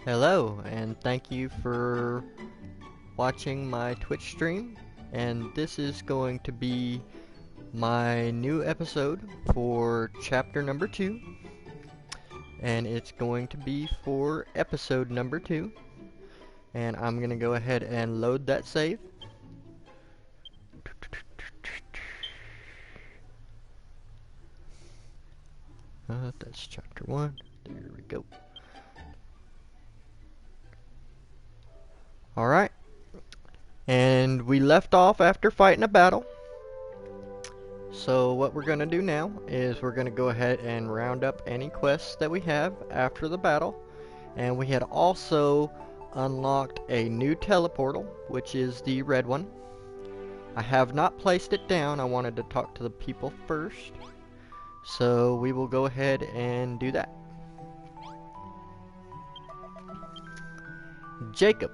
Hello, and thank you for watching my Twitch stream. And this is going to be my new episode for chapter number 2. And it's going to be for episode number 2. And I'm going to go ahead and load that save. That's chapter 1. There we go. Alright. And we left off after fighting a battle. So what we're going to do now is we're going to go ahead and round up any quests that we have after the battle. And we had also unlocked a new teleportal, which is the red one. I have not placed it down. I wanted to talk to the people first. So we will go ahead and do that. Jacob.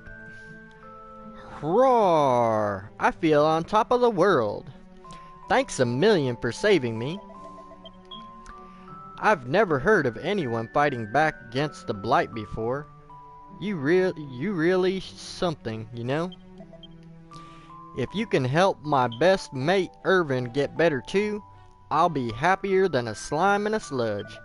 Roar! I feel on top of the world. Thanks a million for saving me. I've never heard of anyone fighting back against the Blight before. You really something, you know? If you can help my best mate Irvin get better too, I'll be happier than a slime in a sludge.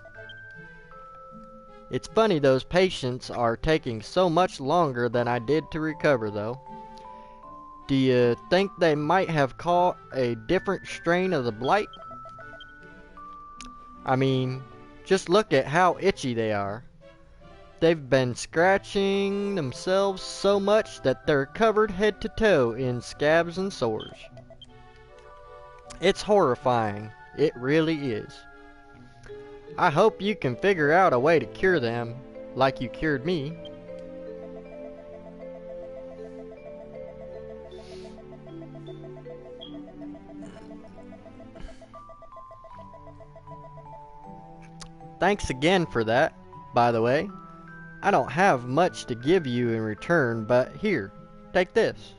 It's funny those patients are taking so much longer than I did to recover though. Do you think they might have caught a different strain of the Blight? I mean, just look at how itchy they are. They've been scratching themselves so much that they're covered head to toe in scabs and sores. It's horrifying. It really is. I hope you can figure out a way to cure them, like you cured me. Thanks again for that, by the way. I don't have much to give you in return, but here, take this.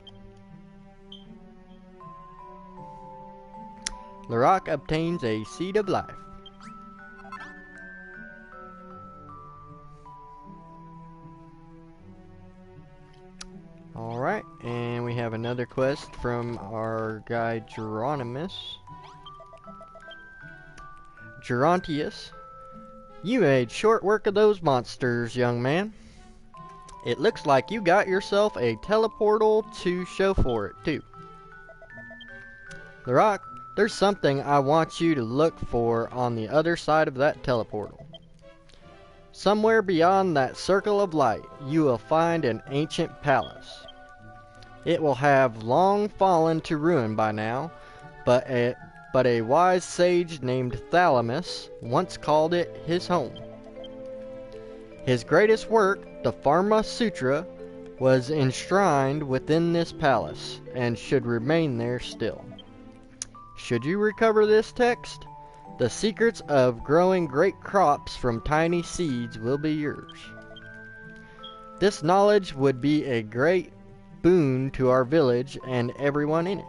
Larock obtains a Seed of Life. Alright, and we have another quest from our guy Gerontimus. You made short work of those monsters, young man. It looks like you got yourself a teleportal to show for it, too. Larock, there's something I want you to look for on the other side of that teleportal. Somewhere beyond that circle of light, you will find an ancient palace. It will have long fallen to ruin by now, but a wise sage named Thalamus once called it his home. His greatest work, the Pharma Sutra, was enshrined within this palace, and should remain there still. Should you recover this text, the secrets of growing great crops from tiny seeds will be yours. This knowledge would be a great boon to our village and everyone in it.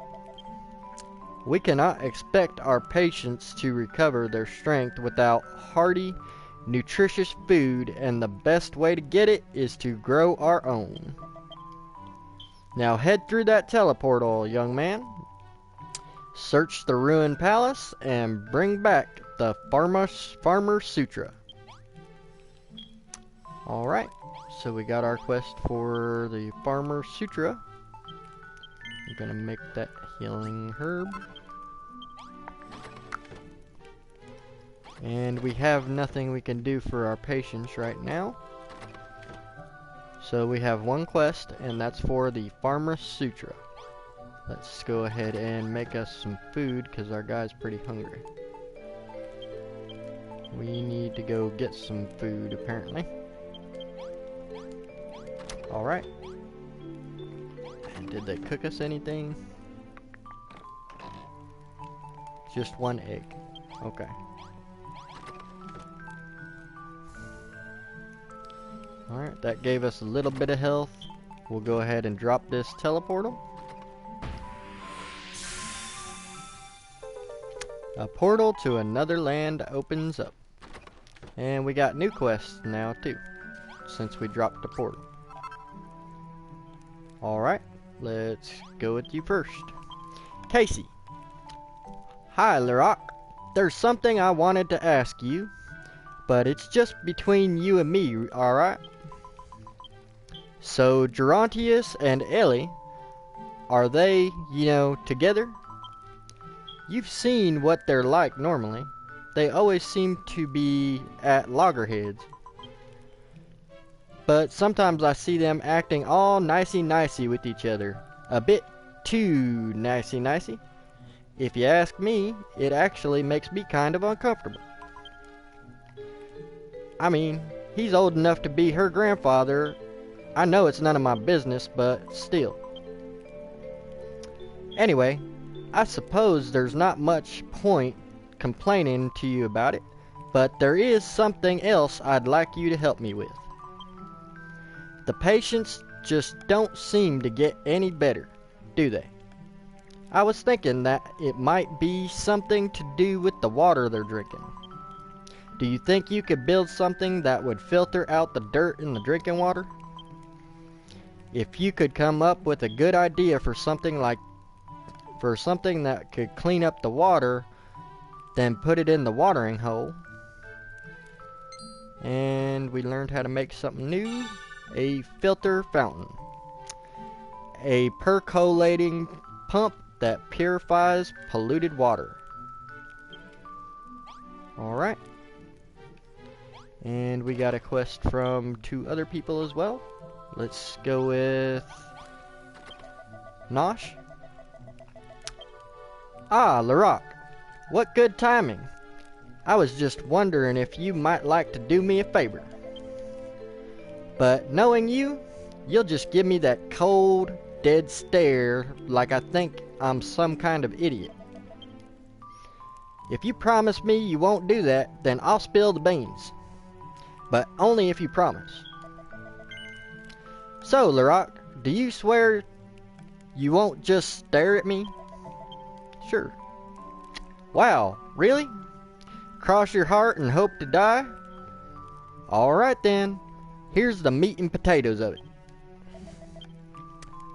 We cannot expect our patients to recover their strength without hearty, nutritious food, and the best way to get it is to grow our own. Now head through that teleportal, young man. Search the ruined palace and bring back the Farmer Sutra. Alright, so we got our quest for the Farmer Sutra. I'm gonna make that healing herb. And we have nothing we can do for our patients right now. So we have one quest, and that's for the Farmer Sutra. Let's go ahead and make us some food, because our guy's pretty hungry. We need to go get some food, apparently. Alright. Did they cook us anything? Just one egg. Okay. Alright, that gave us a little bit of health. We'll go ahead and drop this teleportal. A portal to another land opens up. And we got new quests now too. since we dropped the portal. Alright, let's go with you first. Casey. Hi, Lerock. There's something I wanted to ask you, but it's just between you and me, alright? So, Gerontius and Ellie, are they, together? You've seen what they're like normally. They always seem to be at loggerheads. But sometimes I see them acting all nicey-nicey with each other. A bit too nicey-nicey. If you ask me, it actually makes me kind of uncomfortable. I mean, he's old enough to be her grandfather. I know it's none of my business, but still. Anyway, I suppose there's not much point complaining to you about it, but there is something else I'd like you to help me with. The patients just don't seem to get any better, do they? I was thinking that it might be something to do with the water they're drinking. Do you think you could build something that would filter out the dirt in the drinking water? If you could come up with a good idea for something that could clean up the water, then put it in the watering hole. And we learned how to make something new. A filter fountain. A percolating pump that purifies polluted water. Alright. And we got a quest from 2 other people as well. Let's go with Nosh. Ah, Lerock. What good timing. I was just wondering if you might like to do me a favor. But knowing you, you'll just give me that cold, dead stare like I think I'm some kind of idiot. If you promise me you won't do that, then I'll spill the beans. But only if you promise. So, Lerock, do you swear you won't just stare at me? Sure. Wow, really? Cross your heart and hope to die? Alright then, here's the meat and potatoes of it.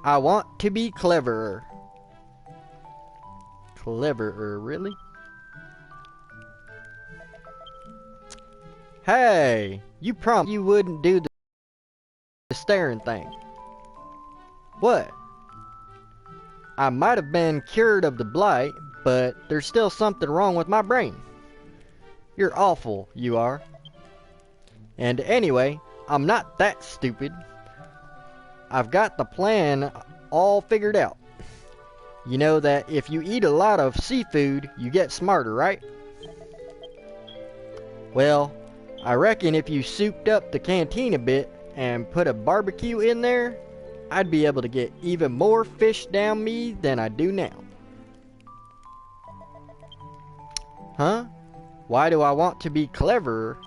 I want to be cleverer. Cleverer, really? Hey, you promised you wouldn't do the staring thing. What? I might have been cured of the blight, but there's still something wrong with my brain. You're awful, you are. And anyway, I'm not that stupid. I've got the plan all figured out. You know that if you eat a lot of seafood, you get smarter, right? Well, I reckon if you souped up the canteen a bit and put a barbecue in there, I'd be able to get even more fish down me than I do now. Huh? Why do I want to be cleverer?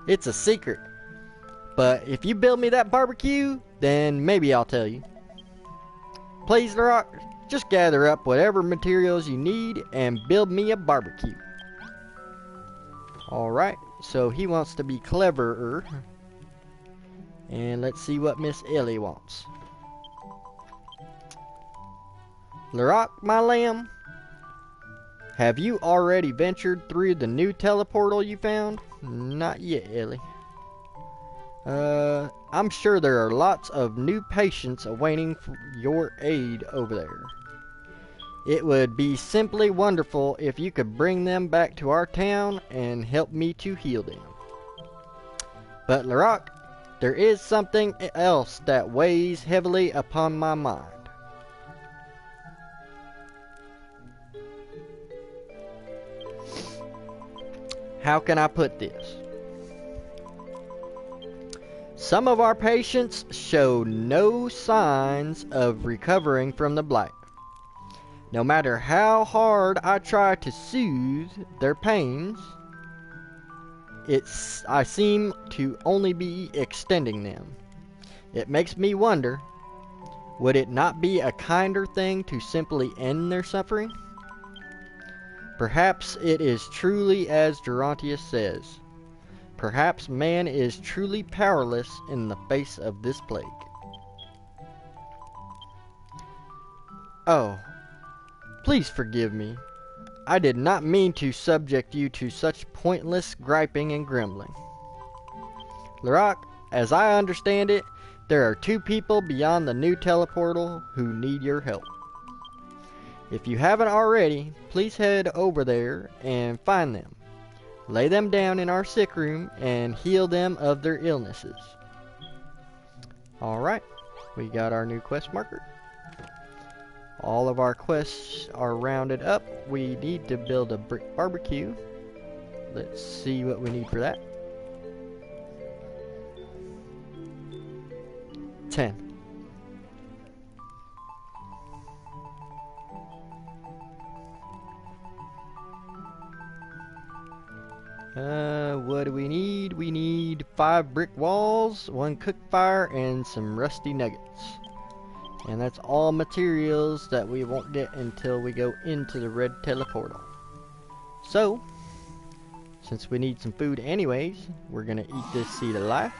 It's a secret. But if you build me that barbecue, then maybe I'll tell you. Please, Lerock, just gather up whatever materials you need and build me a barbecue. Alright, so he wants to be cleverer. And let's see what Miss Ellie wants. Lerock, my lamb, have you already ventured through the new teleportal you found? Not yet, Ellie. I'm sure there are lots of new patients awaiting for your aid over there. It would be simply wonderful if you could bring them back to our town and help me to heal them. But Lerock, there is something else that weighs heavily upon my mind. How can I put this? Some of our patients show no signs of recovering from the blight. No matter how hard I try to soothe their pains, I seem to only be extending them. It makes me wonder, would it not be a kinder thing to simply end their suffering? Perhaps it is truly as Gerontius says. Perhaps man is truly powerless in the face of this plague. Oh, please forgive me. I did not mean to subject you to such pointless griping and grumbling. Larock, as I understand it, there are 2 people beyond the new teleportal who need your help. If you haven't already, please head over there and find them. Lay them down in our sick room and heal them of their illnesses. Alright, we got our new quest marker. All of our quests are rounded up. We need to build a brick barbecue. Let's see what we need for that. 10. What do we need? We need 5 brick walls, 1 cook fire, and some rusty nuggets. And that's all materials that we won't get until we go into the red teleportal. So, since we need some food anyways, we're gonna eat this seed of life,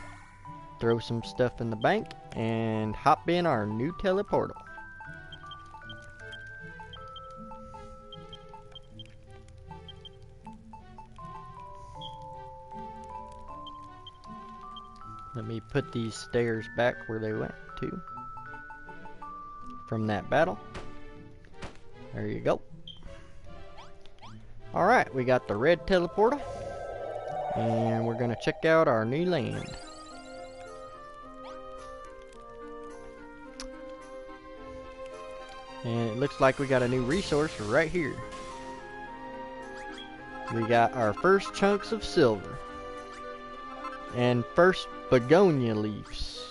throw some stuff in the bank, and hop in our new teleportal. Let me put these stairs back where they went to from that battle. There you go. Alright, we got the red teleportal. And we're gonna check out our new land. And it looks like we got a new resource right here. We got our first chunks of silver. And first begonia leaves.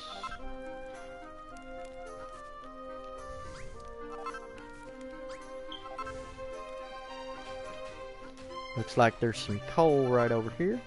Looks like there's some coal right over here.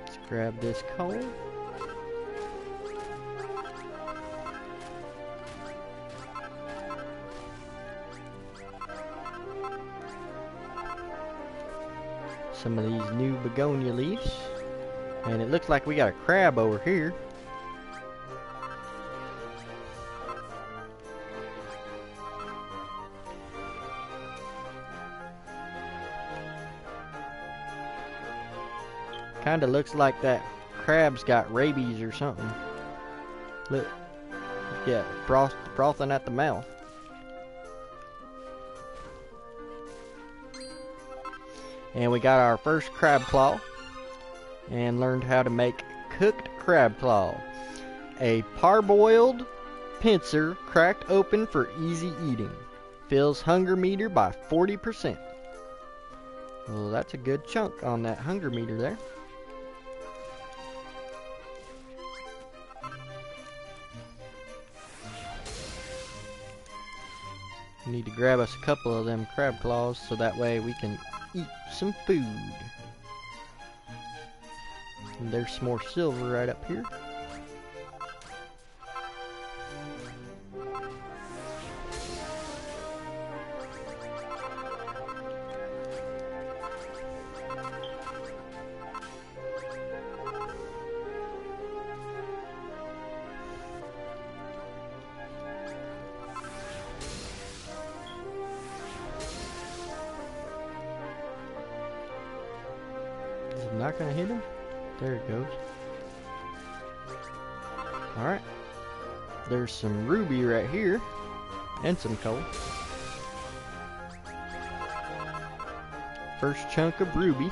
Let's grab this coal. Some of these new begonia leaves. And it looks like we got a crab over here. Kinda looks like that crab's got rabies or something. Look. Yeah, frothing at the mouth. And we got our first crab claw and learned how to make cooked crab claw. A parboiled pincer cracked open for easy eating. Fills hunger meter by 40%. Well, that's a good chunk on that hunger meter there. We need to grab us a couple of them crab claws so that way we can eat some food. And there's some more silver right up here. Not gonna hit him? There it goes. Alright. There's some ruby right here. And some coal. First chunk of ruby.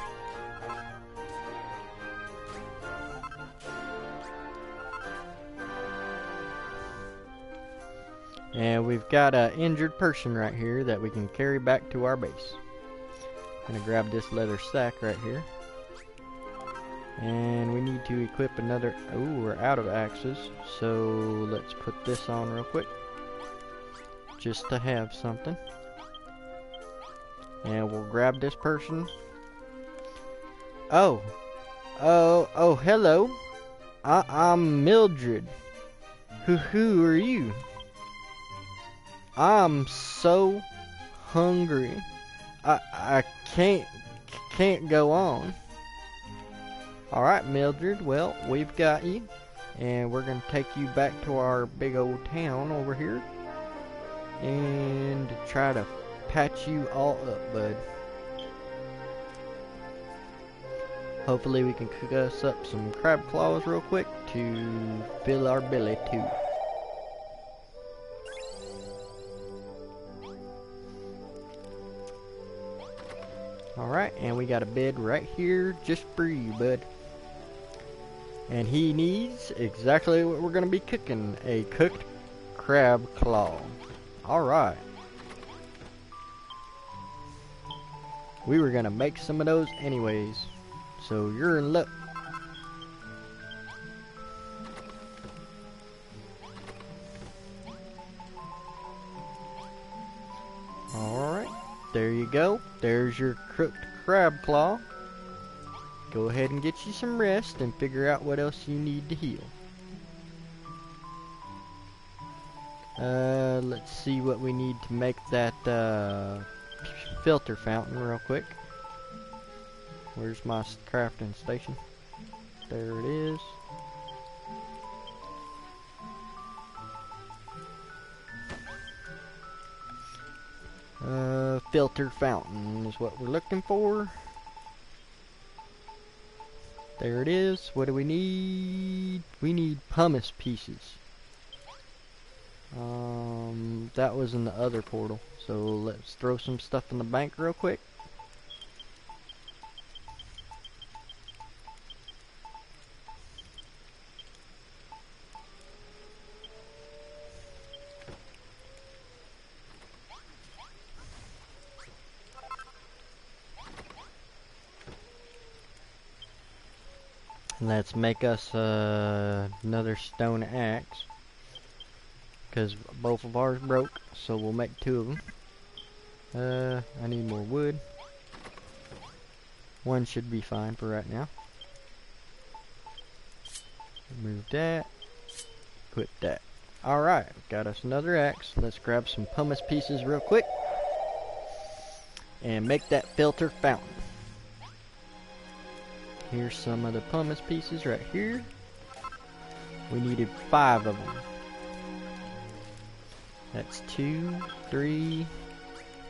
And we've got an injured person right here that we can carry back to our base. I'm gonna grab this leather sack right here. And we need to equip another. Oh, we're out of axes, so let's put this on real quick. just to have something. And we'll grab this person. Oh, hello. I'm Mildred. Who are you? I'm so hungry. I can't go on. Alright, Mildred, well, we've got you. And we're gonna take you back to our big old town over here. And try to patch you all up, bud. Hopefully we can cook us up some crab claws real quick to fill our belly too. Alright, and we got a bed right here just for you, bud. And he needs exactly what we're going to be cooking. A cooked crab claw. Alright. We were going to make some of those anyways. So you're in luck. Alright. There you go. There's your cooked crab claw. Go ahead and get you some rest and figure out what else you need to heal. Let's see what we need to make that filter fountain real quick. Where's my crafting station? There it is. Filter fountain is what we're looking for. There it is. What do we need? We need pumice pieces. That was in the other portal. So let's throw some stuff in the bank real quick. Let's make us another stone axe, because both of ours broke, so we'll make two of them. I need more wood. One should be fine for right now. Remove that. Put that. Alright, got us another axe. Let's grab some pumice pieces real quick and make that filter fountain. Here's some of the pumice pieces right here. We needed 5 of them. That's 2, 3,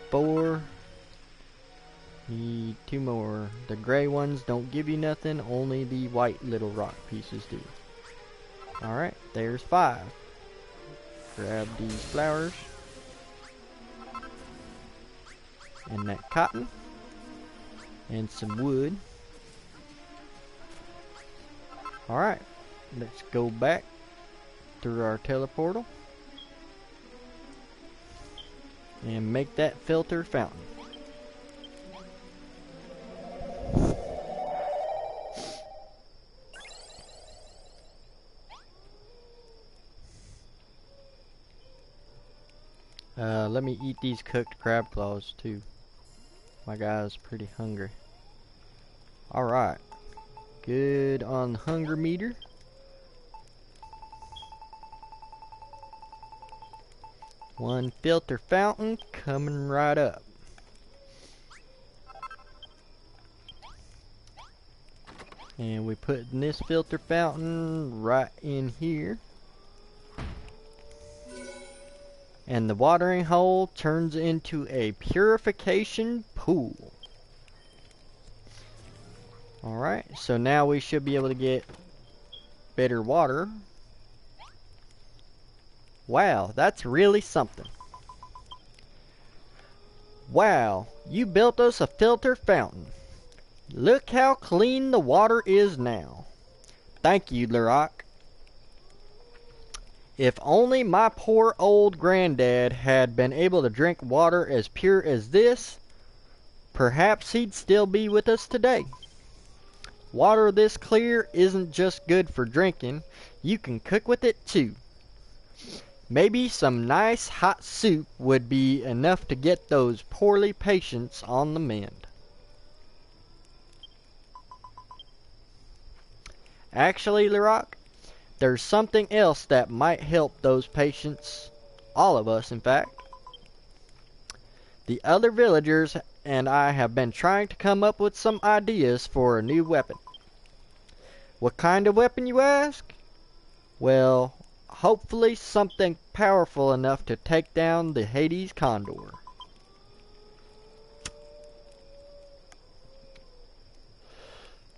4. Need 2 more. The gray ones don't give you nothing, only the white little rock pieces do. Alright, there's 5. Grab these flowers. And that cotton. And some wood. Alright, let's go back through our teleportal and make that filter fountain. Let me eat these cooked crab claws too. My guy's pretty hungry. Alright. Good on the hunger meter. One filter fountain coming right up. And we put this filter fountain right in here. And the watering hole turns into a purification pool. Alright, so now we should be able to get better water. Wow, that's really something. Wow, you built us a filter fountain. Look how clean the water is now. Thank you, Lerock. If only my poor old granddad had been able to drink water as pure as this, perhaps he'd still be with us today. Water this clear isn't just good for drinking, you can cook with it too. Maybe some nice hot soup would be enough to get those poorly patients on the mend. Actually, Lerock, there's something else that might help those patients, all of us in fact. The other villagers and I have been trying to come up with some ideas for a new weapon. What kind of weapon, you ask? Well, hopefully something powerful enough to take down the Hades Condor.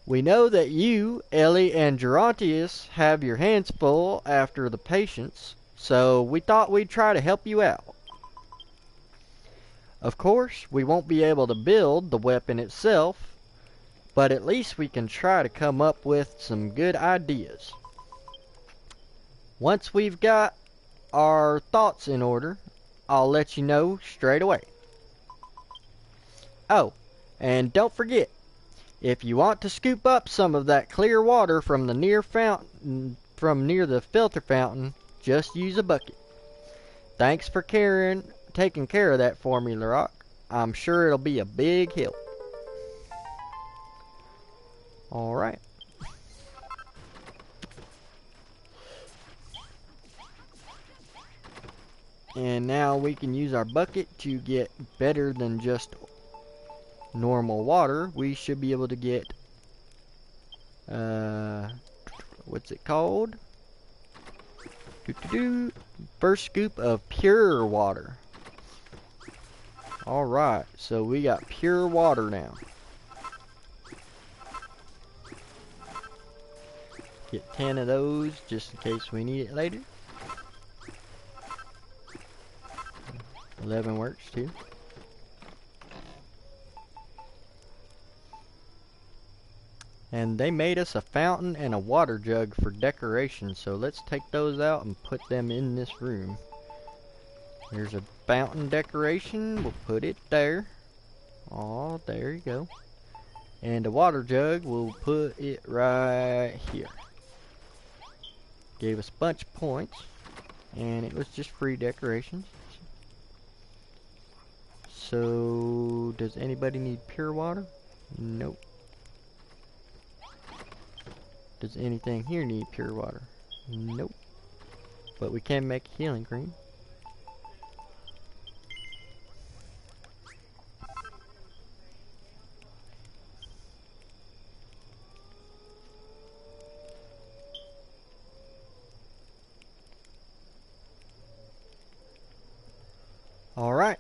We know that you, Ellie, and Gerontius have your hands full after the patients, so we thought we'd try to help you out. Of course, we won't be able to build the weapon itself, but at least we can try to come up with some good ideas. Once we've got our thoughts in order, I'll let you know straight away. Oh, and don't forget, if you want to scoop up some of that clear water from the near the filter fountain, just use a bucket. Thanks for taking care of that for me, Lerock. I'm sure it'll be a big help. Alright. And now we can use our bucket to get better than just normal water. We should be able to get what's it called? First scoop of pure water. Alright, so we got pure water now. Get 10 of those just in case we need it later. 11 works too. And they made us a fountain and a water jug for decoration, so let's take those out and put them in this room. There's a fountain decoration, we'll put it there. Oh, there you go. And a water jug, we'll put it right here. Gave us a bunch of points, and it was just free decorations. So, does anybody need pure water? Nope. Does anything here need pure water? Nope. But we can make healing cream. Alright.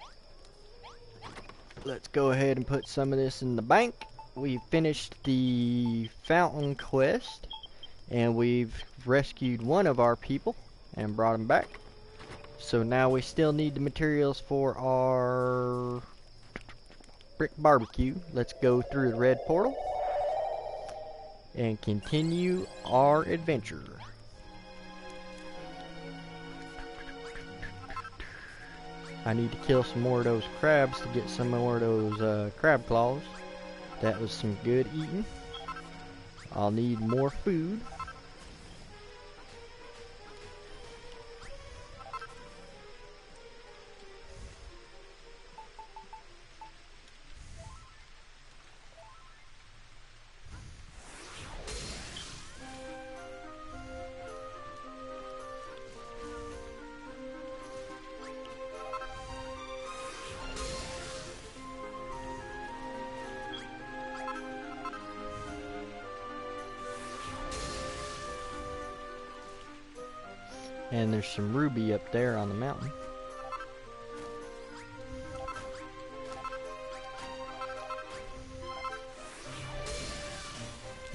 Let's go ahead and put some of this in the bank. We finished the fountain quest, and we've rescued one of our people and brought him back. So now we still need the materials for our brick barbecue. Let's go through the red portal and continue our adventure. I need to kill some more of those crabs to get some more of those crab claws. That was some good eating. I'll need more food. And there's some ruby up there on the mountain.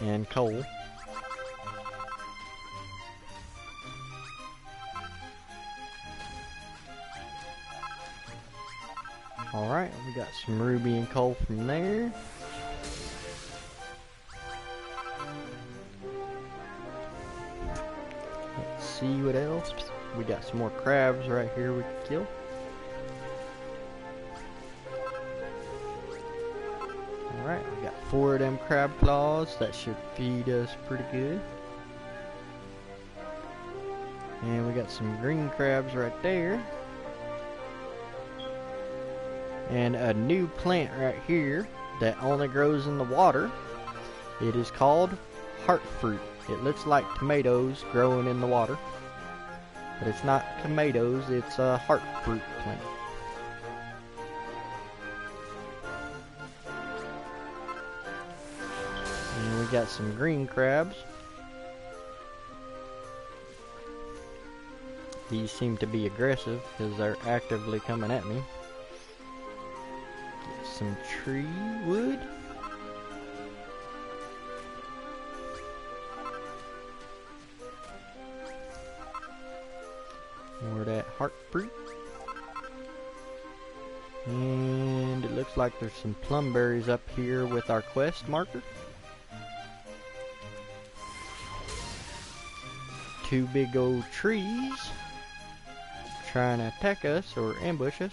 And coal. Alright, we got some ruby and coal from there. See what else. We got some more crabs right here we can kill. Alright, we got 4 of them crab claws. That should feed us pretty good. And we got some green crabs right there. And a new plant right here that only grows in the water. It is called heart fruit. It looks like tomatoes growing in the water, but it's not tomatoes, it's a heart fruit plant. And we got some green crabs. These seem to be aggressive because they're actively coming at me. Get some tree wood. More of that heart fruit. And it looks like there's some plum berries up here with our quest marker. Two big old trees trying to attack us or ambush us.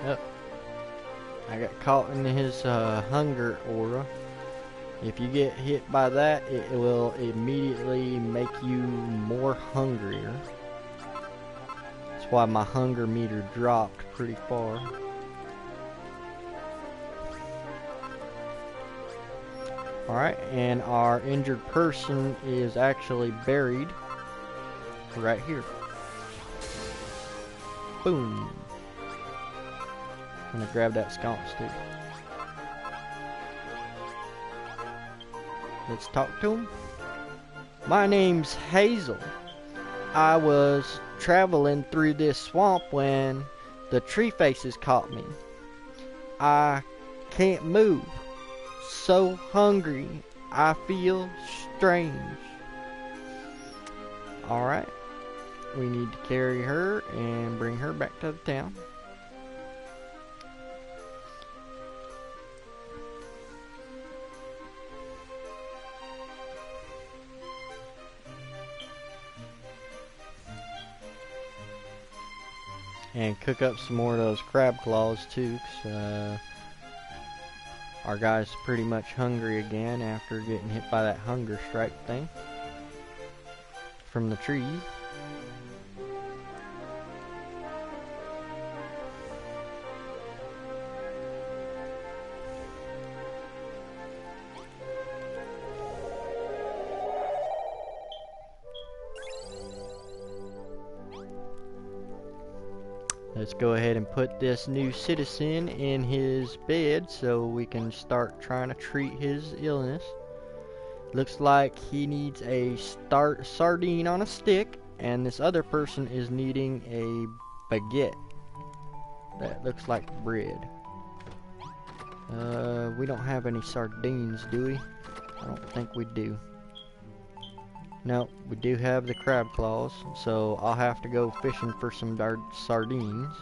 Oh, I got caught in his hunger aura. If you get hit by that, it will immediately make you more hungrier. That's why my hunger meter dropped pretty far. Alright, and our injured person is actually buried right here. Boom. I'm gonna grab that sconce too. Let's talk to him. My name's Hazel. I was traveling through this swamp when the tree faces caught me. I can't move. So hungry. I feel strange. Alright. We need to carry her and bring her back to the town. And cook up some more of those crab claws too, 'cause our guy's pretty much hungry again after getting hit by that hunger strike thing from the trees. Let's go ahead and put this new citizen in his bed so we can start trying to treat his illness. Looks like he needs a sardine on a stick, and this other person is needing a baguette. That looks like bread. We don't have any sardines, do we? I don't think we do. No, we do have the crab claws, so I'll have to go fishing for some sardines.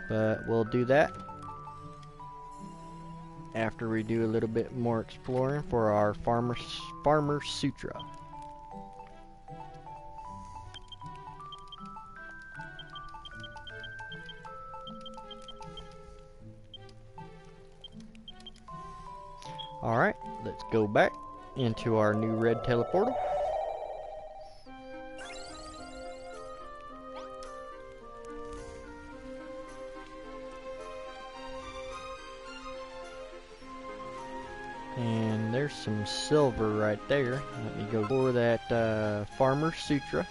But we'll do that after we do a little bit more exploring for our farmer sutra. Alright, let's go back into our new red teleportal. And there's some silver right there. Let me go for that farmer sutra.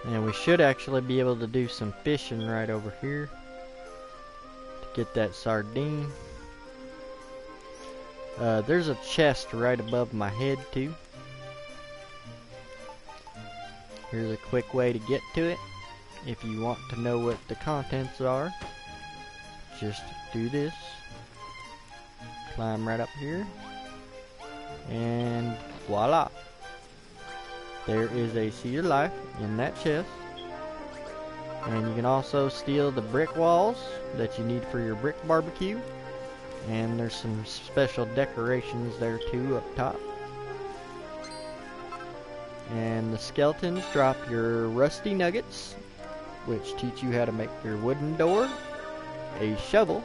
And we should actually be able to do some fishing right over here to get that sardine. There's a chest right above my head too. Here's a quick way to get to it. If you want to know what the contents are, just do this. Climb right up here. And voila. There is a seed of life in that chest. And you can also steal the brick walls that you need for your brick barbecue. And there's some special decorations there too up top. And the skeletons drop your rusty nuggets, which teach you how to make your wooden door, a shovel,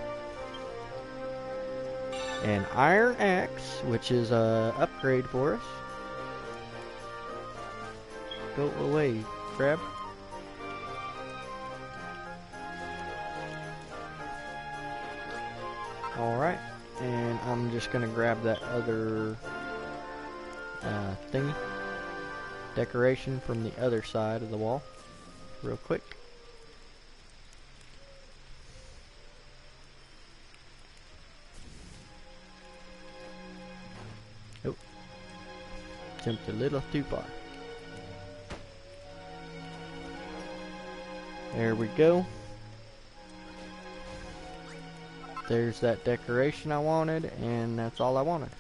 an iron axe, which is a upgrade for us. Go away, crab. Alright, and I'm just gonna grab that other thingy, decoration from the other side of the wall, real quick. Oh, jumped a little too far. There we go. There's that decoration I wanted, and that's all I wanted.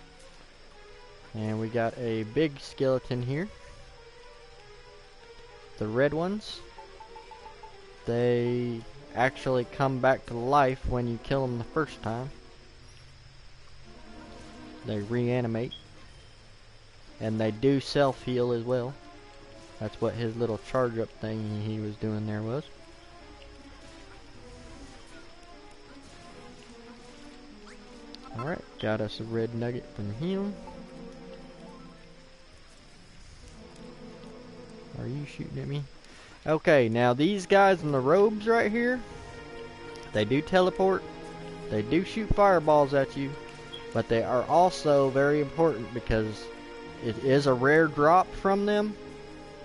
And we got a big skeleton here. The red ones, they actually come back to life when you kill them the first time. They reanimate. And they do self-heal as well. That's what his little charge up thing he was doing there was. Alright, got us a red nugget from him. Are you shooting at me? Okay, now these guys in the robes right here, they do teleport, they do shoot fireballs at you, but they are also very important because it is a rare drop from them,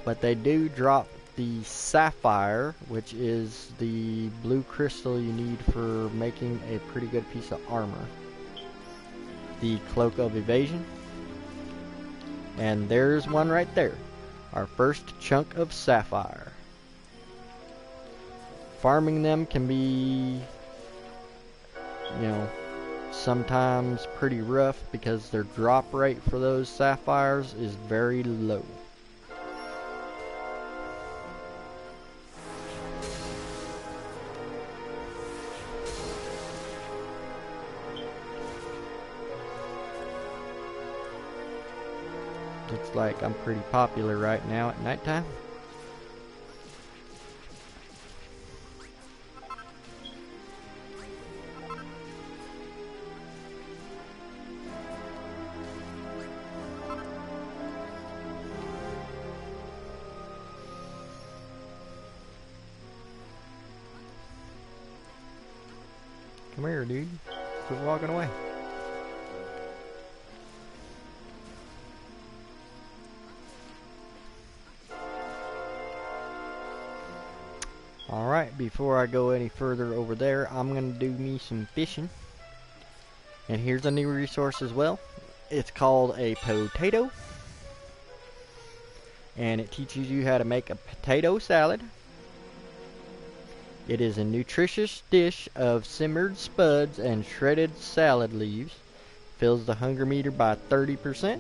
but they do drop the sapphire, which is the blue crystal you need for making a pretty good piece of armor. The cloak of evasion, and there's one right there, our first chunk of sapphire. Farming them can be, you know, sometimes pretty rough because their drop rate for those sapphires is very low. Looks like I'm pretty popular right now at nighttime. Come here, dude. Quit walking away. Alright, before I go any further over there, I'm going to do me some fishing. And here's a new resource as well. It's called a potato. And it teaches you how to make a potato salad. It is a nutritious dish of simmered spuds and shredded salad leaves. Fills the hunger meter by 30%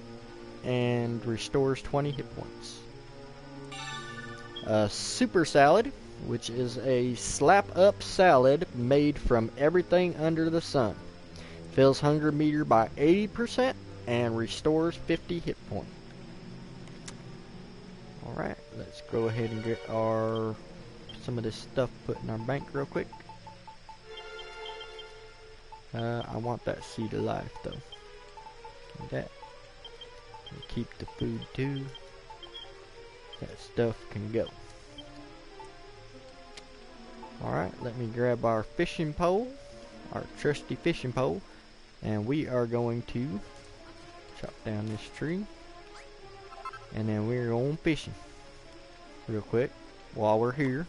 and restores 20 hit points. A super salad, which is a slap-up salad made from everything under the sun. Fills hunger meter by 80% and restores 50 hit points. Alright, let's go ahead and get some of this stuff put in our bank real quick. I want that seed of life though. Like that. And keep the food too. That stuff can go. Alright, let me grab our fishing pole, our trusty fishing pole, and we are going to chop down this tree, and then we're going fishing real quick while we're here.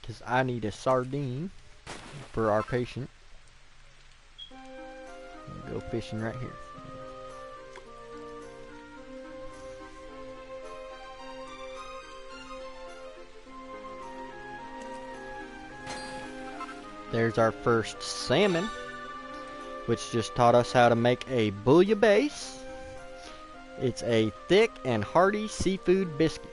Because I need a sardine for our patient. Go fishing right here. There's our first salmon. which just taught us how to make a bouillabaisse. It's a thick and hearty seafood biscuit.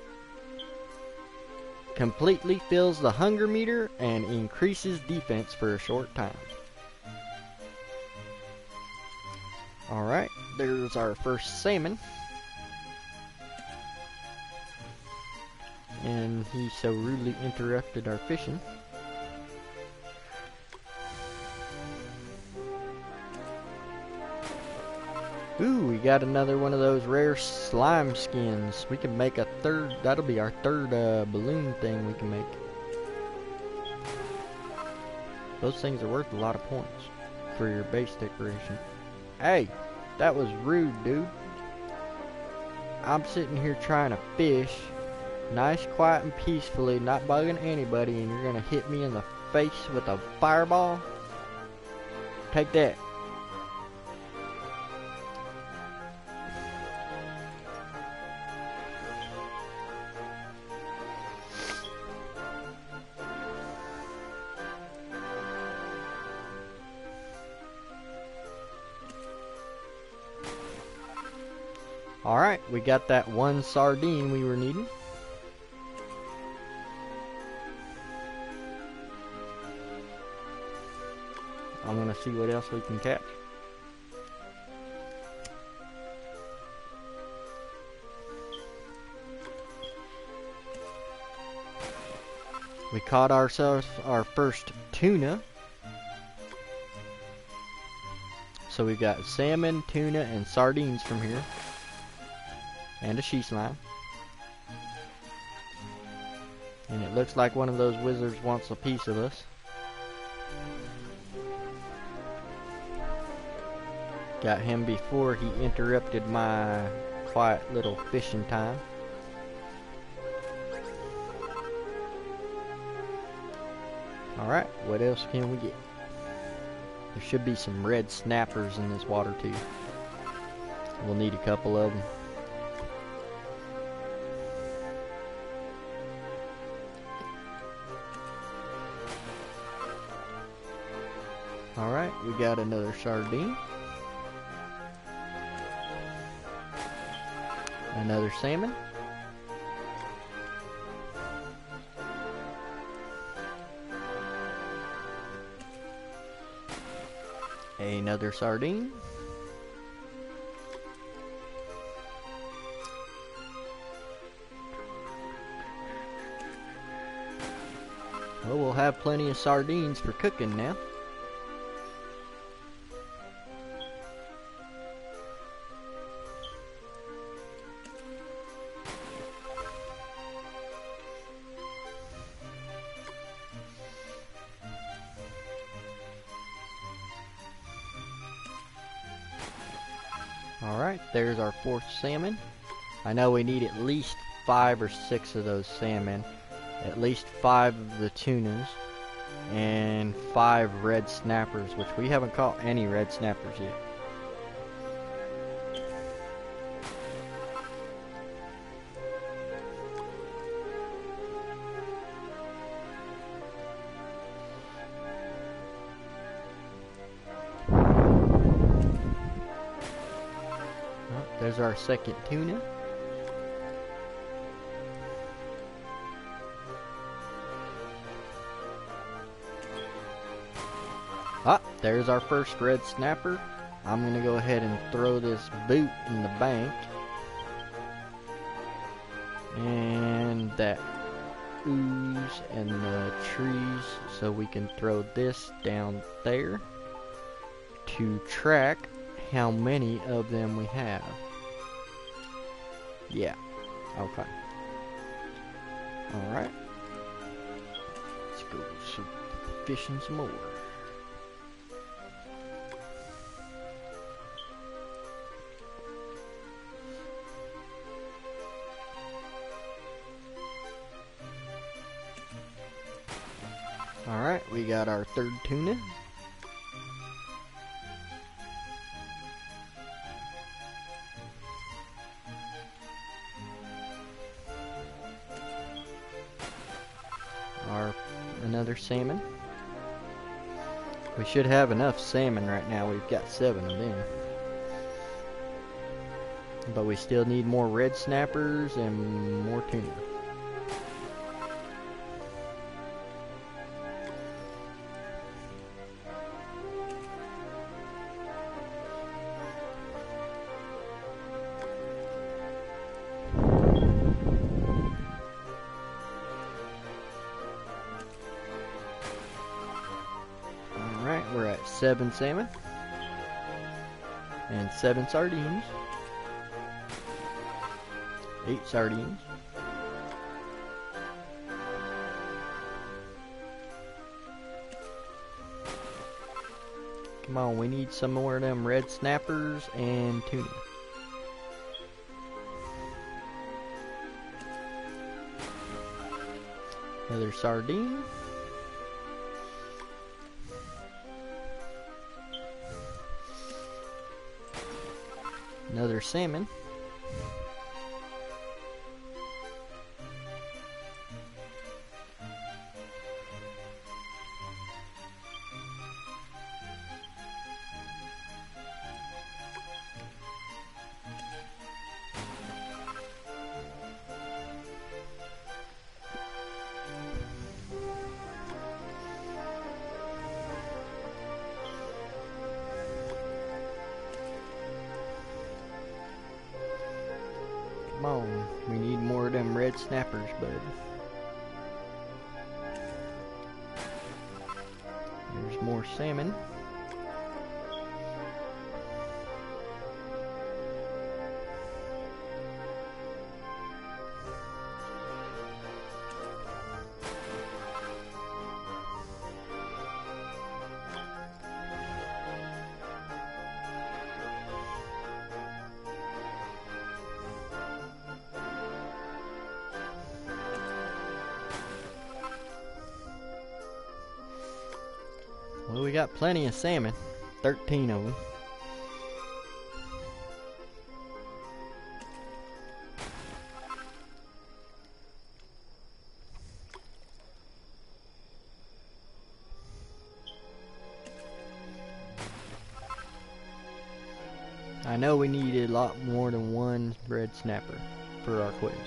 Completely fills the hunger meter and increases defense for a short time. Alright, there's our first salmon. And he so rudely interrupted our fishing. Ooh, we got another one of those rare slime skins. We can make a third, that'll be our third balloon thing we can make. Those things are worth a lot of points for your base decoration. Hey, that was rude, dude. I'm sitting here trying to fish, nice, quiet, and peacefully, not bugging anybody, and you're gonna hit me in the face with a fireball? Take that. Alright, we got that one sardine we were needing. I'm gonna see what else we can catch. We caught ourselves our first tuna. So we got salmon, tuna, and sardines from here. And a she slime. And it looks like one of those wizards wants a piece of us. Got him before he interrupted my quiet little fishing time. Alright, what else can we get? There should be some red snappers in this water too. We'll need a couple of them. Alright, we got another sardine. Another salmon. Another sardine. Well, we'll have plenty of sardines for cooking now. Alright, there's our fourth salmon. I know we need at least 5 or 6 of those salmon, at least 5 of the tunas, and 5 red snappers, which we haven't caught any red snappers yet. There's our second tuna. Ah, there's our first red snapper. I'm gonna go ahead and throw this boot in the bank. And that ooze and the trees, so we can throw this down there to track how many of them we have. Yeah, okay. Alright. Let's go fishing some more. Alright, we got our third tuna. Another salmon. We should have enough salmon right now. We've got 7 of them. But we still need more red snappers and more tuna. Alright, we're at 7 salmon. And 7 sardines. 8 sardines. Come on, we need some more of them red snappers and tuna. Another sardine. Another salmon. Come on, we need more of them red snappers, bud. There's more salmon. Well, we got plenty of salmon. 13 of them. I know we needed a lot more than one red snapper for our quest.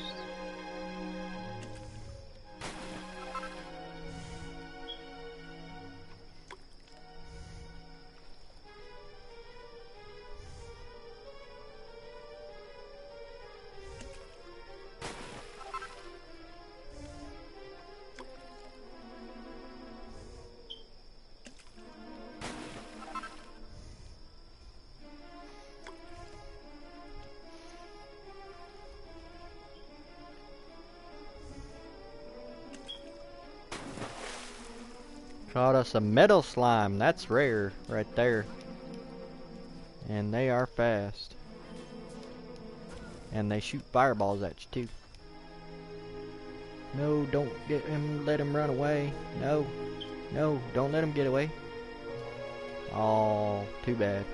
Caught us a metal slime. That's rare right there. And they are fast. And they shoot fireballs at you too. No, don't get him. Let him run away. No. No, don't let him get away. Oh, too bad.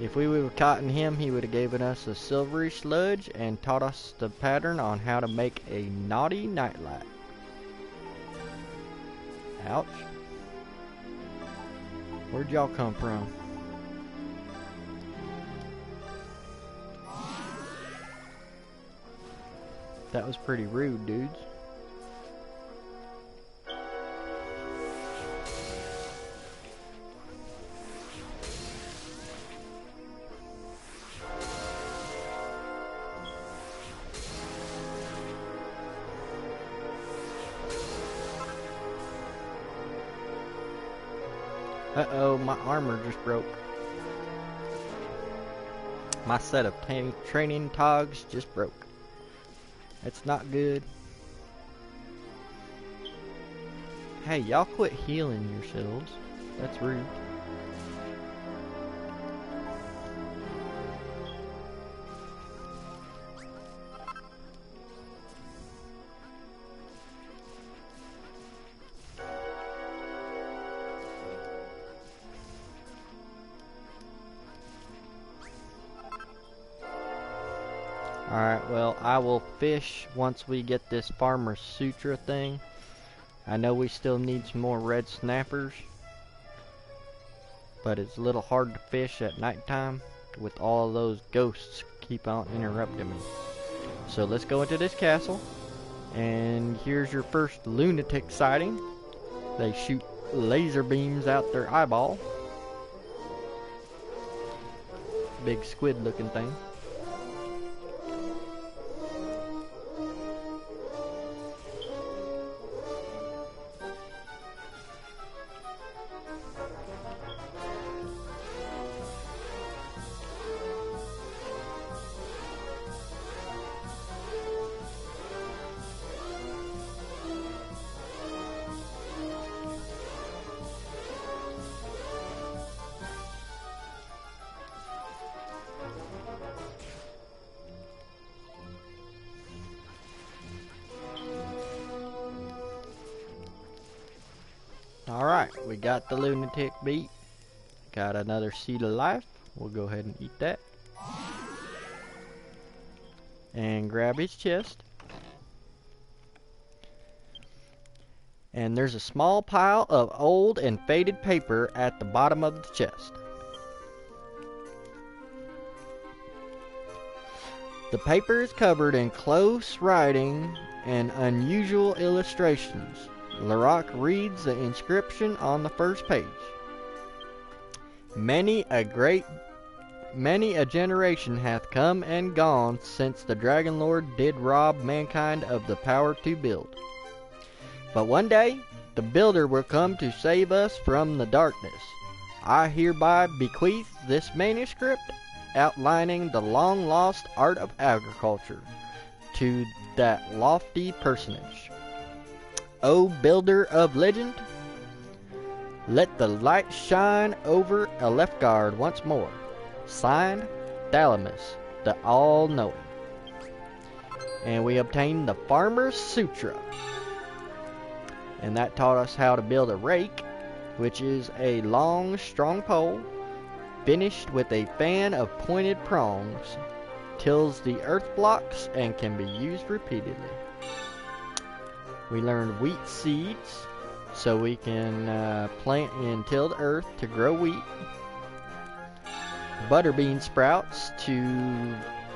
If we would have caught him, he would have given us a silvery sludge and taught us the pattern on how to make a naughty nightlight. Ouch. Where'd y'all come from? That was pretty rude, dudes. Uh-oh, my armor just broke. My set of training togs just broke. That's not good. Hey, y'all quit healing yourselves. That's rude. Alright, well, I will fish once we get this Farmer Sutra thing. I know we still need some more red snappers. but it's a little hard to fish at nighttime with all those ghosts keep on interrupting me. So let's go into this castle, and here's your first lunatic sighting. They shoot laser beams out their eyeball. Big squid looking thing. Alright, we got the lunatic beat. Got another seed of life. We'll go ahead and eat that. And grab his chest. And there's a small pile of old and faded paper at the bottom of the chest. The paper is covered in close writing and unusual illustrations. Larock reads the inscription on the first page. Many a generation hath come and gone since the Dragon Lord did rob mankind of the power to build. But one day, the builder will come to save us from the darkness. I hereby bequeath this manuscript outlining the long-lost art of agriculture to that lofty personage. O builder of legend, let the light shine over Alefgard once more. Signed, Thalamus, the all-knowing. And we obtained the Farmer's Sutra. And that taught us how to build a rake, which is a long, strong pole, finished with a fan of pointed prongs, tills the earth blocks and can be used repeatedly. We learned wheat seeds, so we can plant in tilled earth to grow wheat. Butterbean sprouts to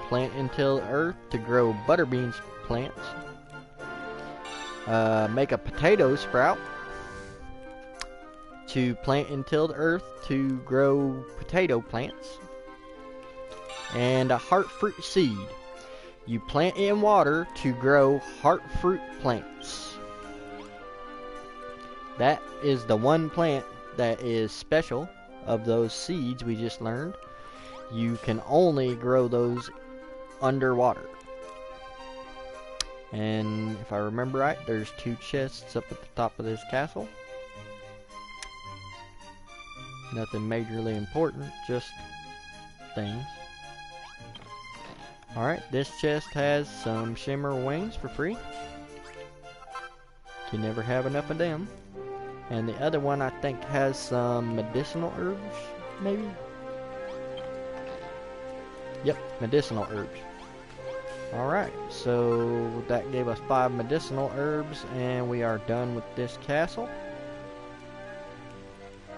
plant in tilled earth to grow butterbean plants. Make a potato sprout to plant in tilled earth to grow potato plants. And a heart fruit seed. You plant in water to grow heart fruit plants. That is the one plant that is special of those seeds we just learned. You can only grow those underwater. And if I remember right, there's 2 chests up at the top of this castle. Nothing majorly important, just things. Alright, this chest has some shimmer wings for free. You never have enough of them. And the other one I think has some medicinal herbs, maybe? Yep, medicinal herbs. Alright, so that gave us 5 medicinal herbs, and we are done with this castle.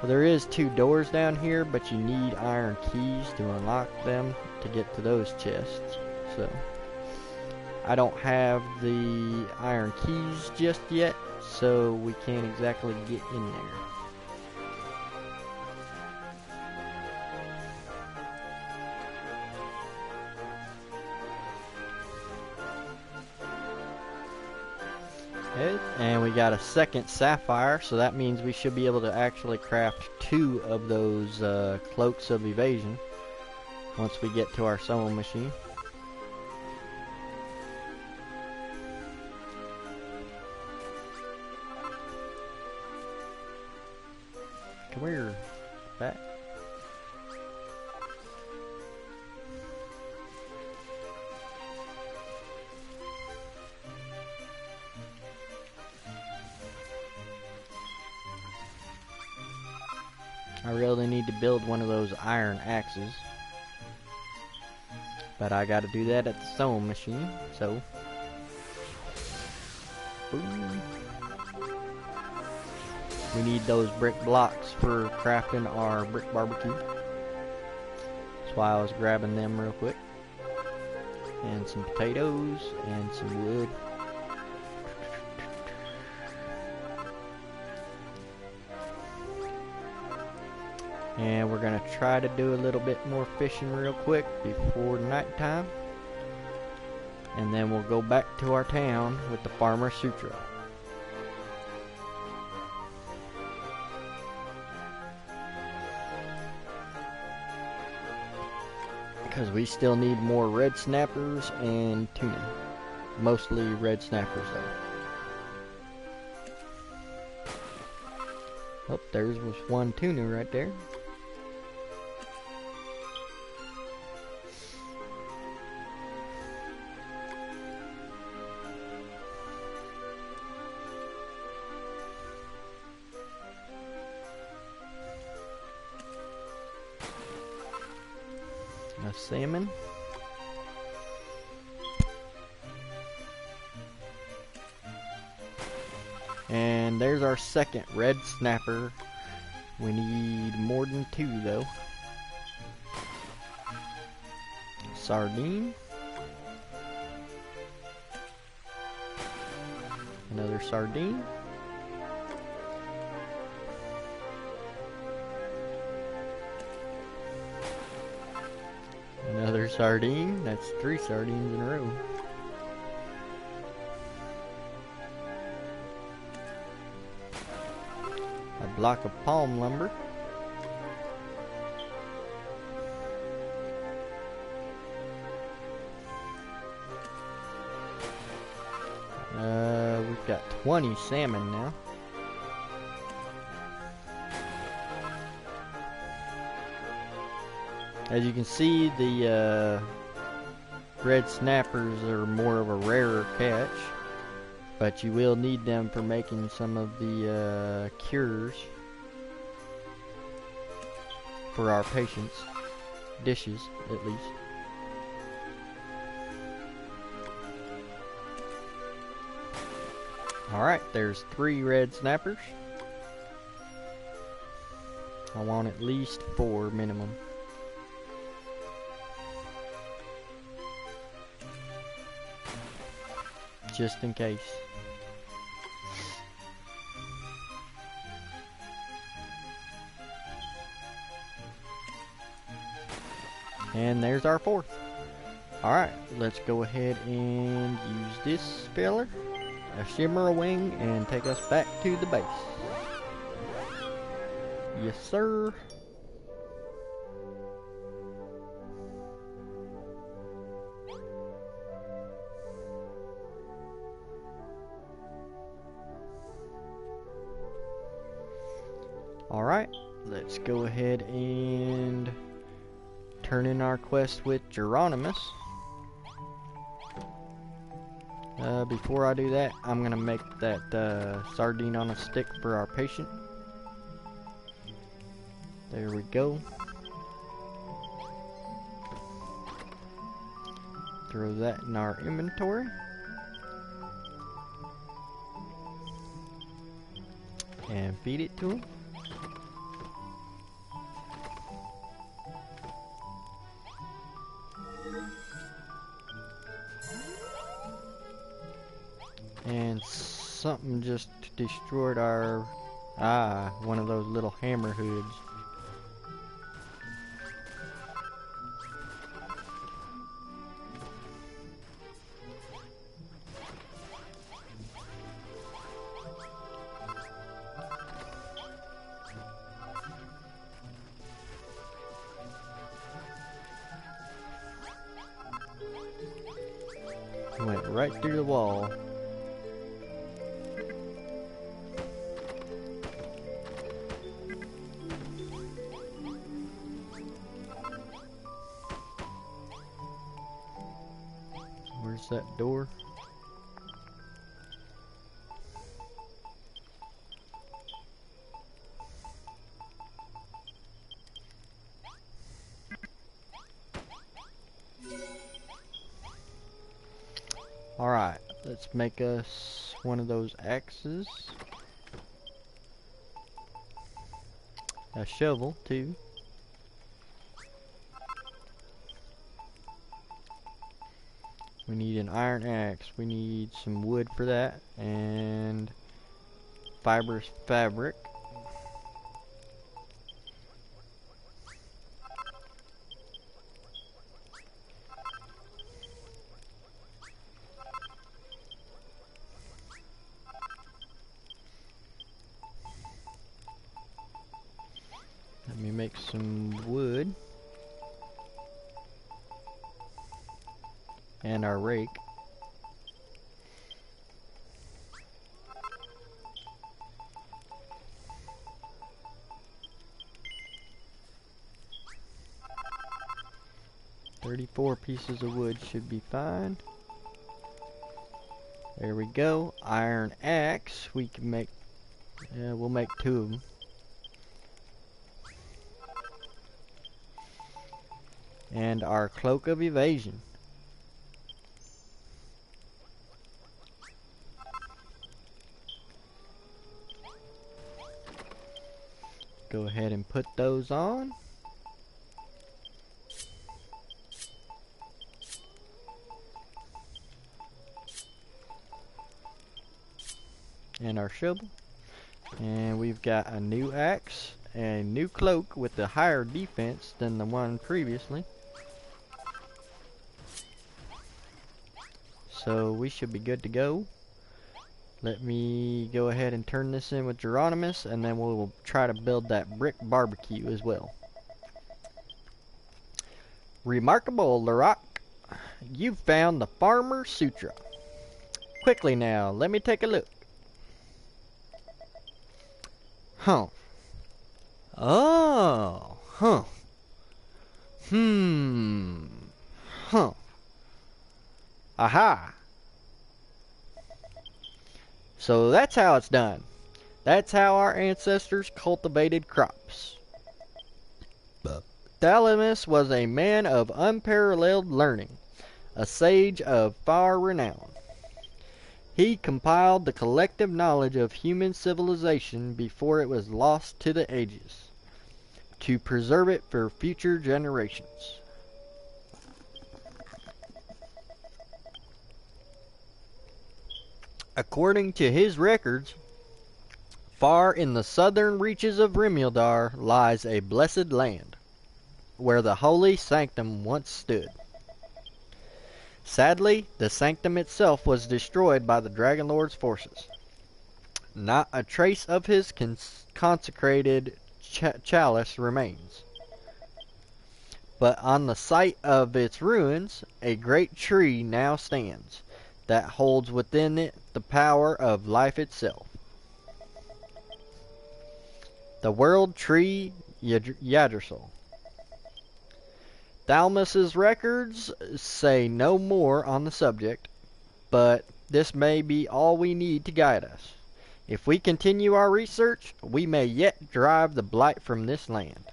Well, there is 2 doors down here, but you need iron keys to unlock them to get to those chests. So I don't have the iron keys just yet, so we can't exactly get in there. Okay, and we got a second sapphire, so that means we should be able to actually craft 2 of those cloaks of evasion once we get to our sewing machine. Come here, back. I really need to build one of those iron axes, but I gotta do that at the sewing machine, so boom. We need those brick blocks for crafting our brick barbecue. That's why I was grabbing them real quick. And some potatoes and some wood. And we're gonna try to do a little bit more fishing real quick before nighttime. And then we'll go back to our town with the Farmer Sutra. Because we still need more red snappers and tuna. Mostly red snappers though. Oh, there's was one tuna right there. A salmon. And there's our second red snapper. We need more than 2 though. Sardine. Another sardine. Another sardine. That's 3 sardines in a row. A block of palm lumber. We've got 20 salmon now. As you can see, the red snappers are more of a rarer catch, but you will need them for making some of the cures for our patients. Dishes, at least. Alright, there's 3 red snappers. I want at least 4 minimum. Just in case. And there's our 4th. Alright, let's go ahead and use this filler, a shimmer wing, and take us back to the base. Yes, sir. Alright, let's go ahead and turn in our quest with Geronimus. Before I do that, I'm gonna make that sardine on a stick for our patient. There we go. Throw that in our inventory. And feed it to him. And something just destroyed our... one of those little hammer hoods. Went right through the wall. Where's that door? Alright, let's make us one of those axes. a shovel too. We need an iron axe. We need some wood for that, and fibrous fabric. Let me make some wood. And our rake. "34 pieces of wood should be fine." There we go. Iron axe. We can make. We'll make 2 of them. And our cloak of evasion. Go ahead and put those on. And our shovel. And we've got a new axe, a new cloak with a higher defense than the one previously. So we should be good to go. Let me go ahead and turn this in with Geronimus, and then we'll try to build that brick barbecue as well. Remarkable, Larock. You've found the Farmer Sutra. Quickly now, let me take a look. Huh. Oh. Huh. Huh. Aha. So that's how it's done. That's how our ancestors cultivated crops. Thalamus was a man of unparalleled learning, a sage of far renown. He compiled the collective knowledge of human civilization before it was lost to the ages, to preserve it for future generations. According to his records, far in the southern reaches of Rimildar lies a blessed land, where the holy sanctum once stood. Sadly, the sanctum itself was destroyed by the Dragon Lord's forces. Not a trace of his consecrated chalice remains. But on the site of its ruins, a great tree now stands, that holds within it the power of life itself. The World Tree Yggdrasil. Thalamus's records say no more on the subject, but this may be all we need to guide us. If we continue our research, we may yet drive the blight from this land.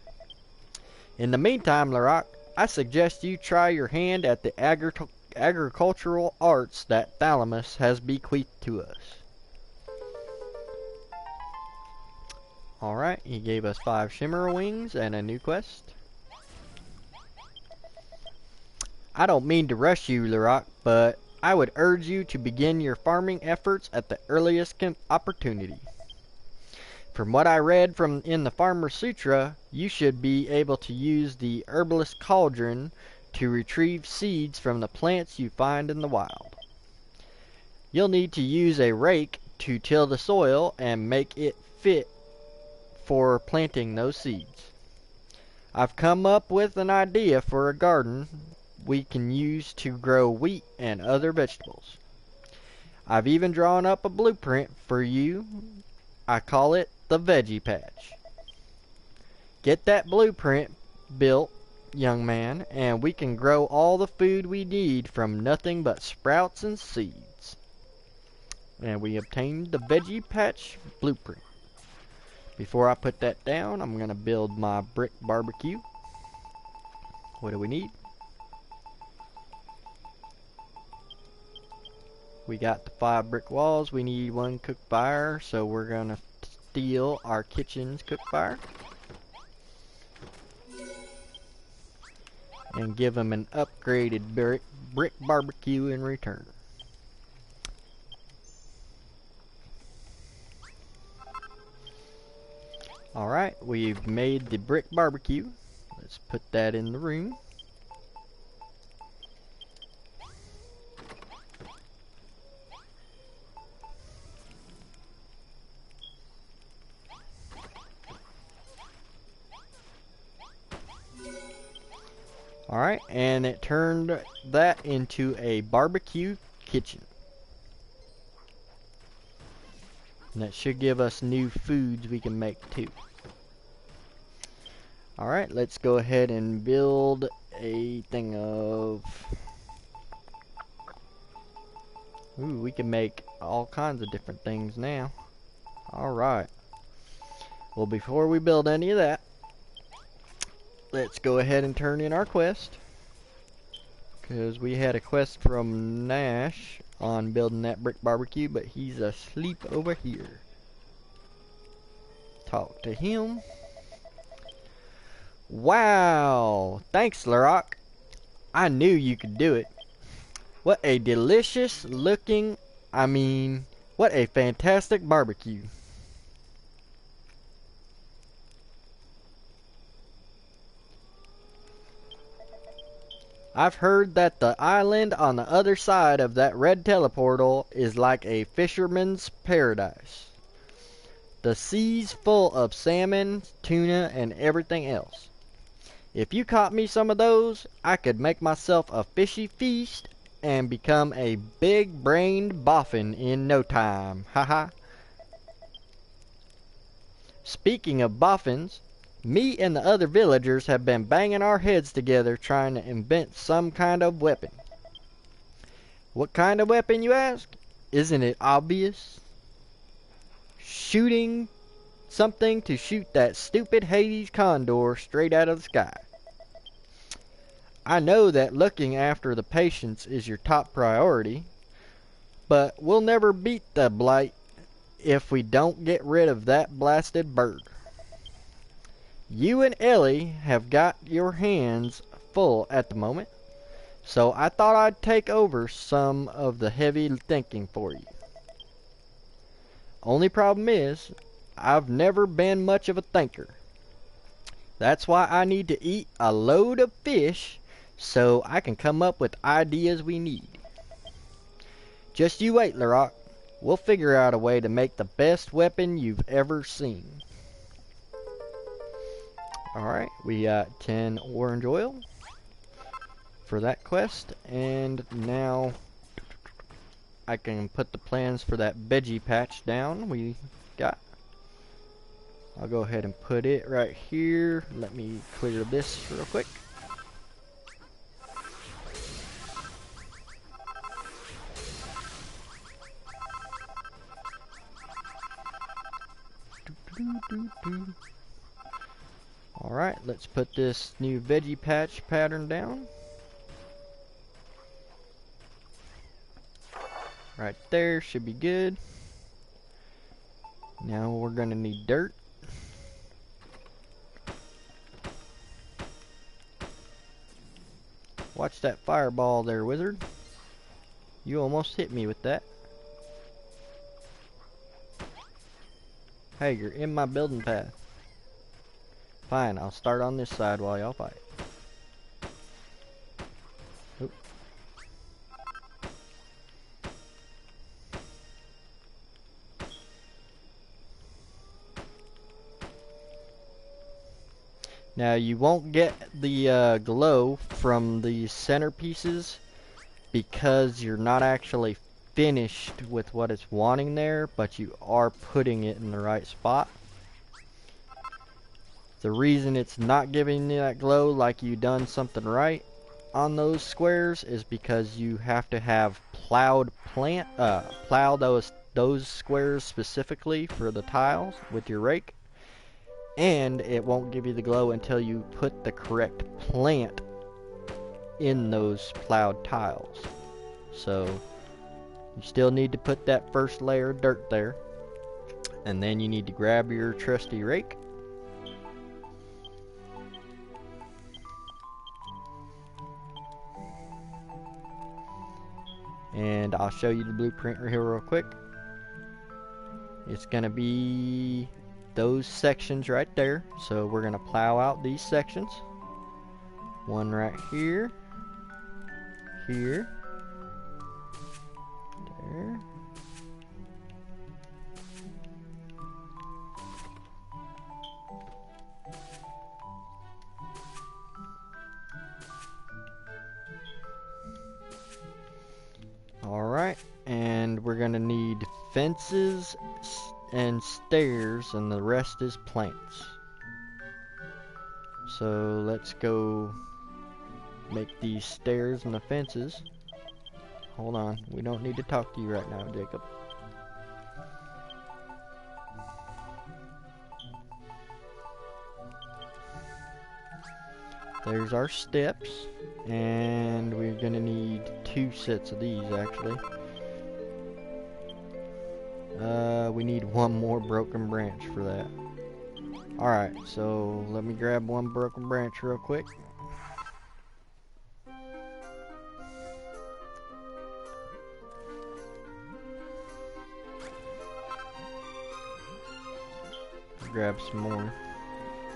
In the meantime, Larock, I suggest you try your hand at the agricultural arts that Thalamus has bequeathed to us. Alright, he gave us 5 shimmer wings and a new quest. I don't mean to rush you, Larock, but I would urge you to begin your farming efforts at the earliest opportunity. From what I read in the Farmer Sutra, you should be able to use the herbalist cauldron to retrieve seeds from the plants you find in the wild. You'll need to use a rake to till the soil and make it fit for planting those seeds. I've come up with an idea for a garden we can use to grow wheat and other vegetables. I've even drawn up a blueprint for you. I call it the Veggie Patch. Get that blueprint built, young man, and we can grow all the food we need from nothing but sprouts and seeds. And we obtained the Veggie Patch blueprint. Before I put that down, I'm going to build my brick barbecue. What do we need? We got the 5 brick walls. We need 1 cook fire, so we're going to steal our kitchen's cook fire. and give him an upgraded brick barbecue in return. Alright, we've made the brick barbecue. Let's put that in the room. Alright, and it turned that into a barbecue kitchen. And that should give us new foods we can make too. Alright, let's go ahead and build a thing of... Ooh, we can make all kinds of different things now. Alright. Well, before we build any of that, let's go ahead and turn in our quest. Because we had a quest from Nash on building that brick barbecue, but he's asleep over here. Talk to him. Wow! Thanks, Larok. I knew you could do it. What a delicious looking, what a fantastic barbecue. I've heard that the island on the other side of that red teleportal is like a fisherman's paradise. The sea's full of salmon, tuna, and everything else. If you caught me some of those, I could make myself a fishy feast and become a big-brained boffin in no time. Haha. Speaking of boffins, me and the other villagers have been banging our heads together trying to invent some kind of weapon. What kind of weapon, you ask? Isn't it obvious? Shooting something to shoot that stupid Hades condor straight out of the sky. I know that looking after the patients is your top priority, but we'll never beat the blight if we don't get rid of that blasted bird. You and Ellie have got your hands full at the moment, so I thought I'd take over some of the heavy thinking for you. Only problem is, I've never been much of a thinker. That's why I need to eat a load of fish so I can come up with ideas we need. Just you wait, Larok. We'll figure out a way to make the best weapon you've ever seen. Alright, we got 10 orange oil for that quest, and now I can put the plans for that veggie patch down we got. I'll go ahead and put it right here. Let me clear this real quick. Alright, let's put this new veggie patch pattern down. Right there, should be good. Now we're gonna need dirt. Watch that fireball there, wizard. You almost hit me with that. Hey, you're in my building path. Fine, I'll start on this side while y'all fight. Oop. Now you won't get the glow from the centerpieces because you're not actually finished with what it's wanting there, but you are putting it in the right spot. The reason it's not giving you that glow like you done something right on those squares is because you have to have plow those squares specifically for the tiles with your rake. And it won't give you the glow until you put the correct plant in those plowed tiles. So you still need to put that first layer of dirt there. And then you need to grab your trusty rake. And I'll show you the blueprint here real quick. It's gonna be those sections right there. So we're gonna plow out these sections. One right here, here, there. Alright, and we're gonna need fences and stairs, and the rest is plants. So let's go make these stairs and the fences. Hold on, we don't need to talk to you right now, Jacob. There's our steps, and we're gonna need 2 sets of these actually. We need 1 more broken branch for that. Alright, so let me grab 1 broken branch real quick. Grab some more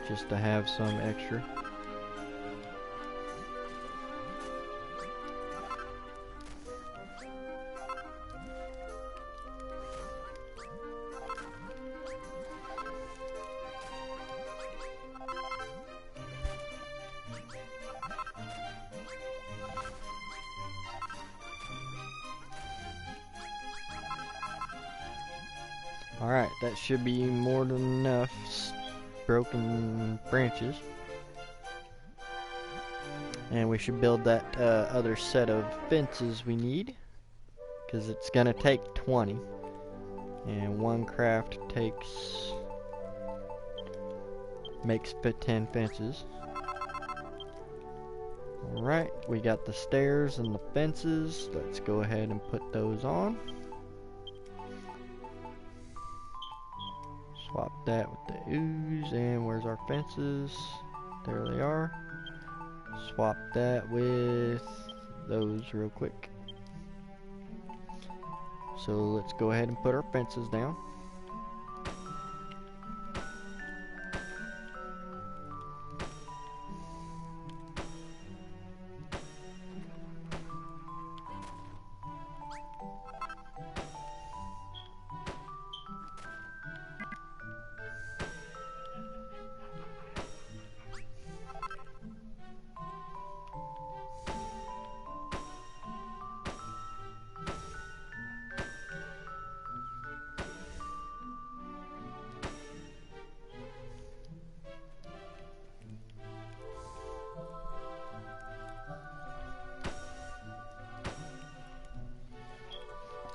just to have some extra. Alright, that should be more than enough broken branches. And we should build that other set of fences we need, because it's going to take 20. And 1 craft makes 10 fences. Alright, we got the stairs and the fences. Let's go ahead and put those on. Swap that with the ooze, and where's our fences? There they are. Swap that with those real quick. So let's go ahead and put our fences down.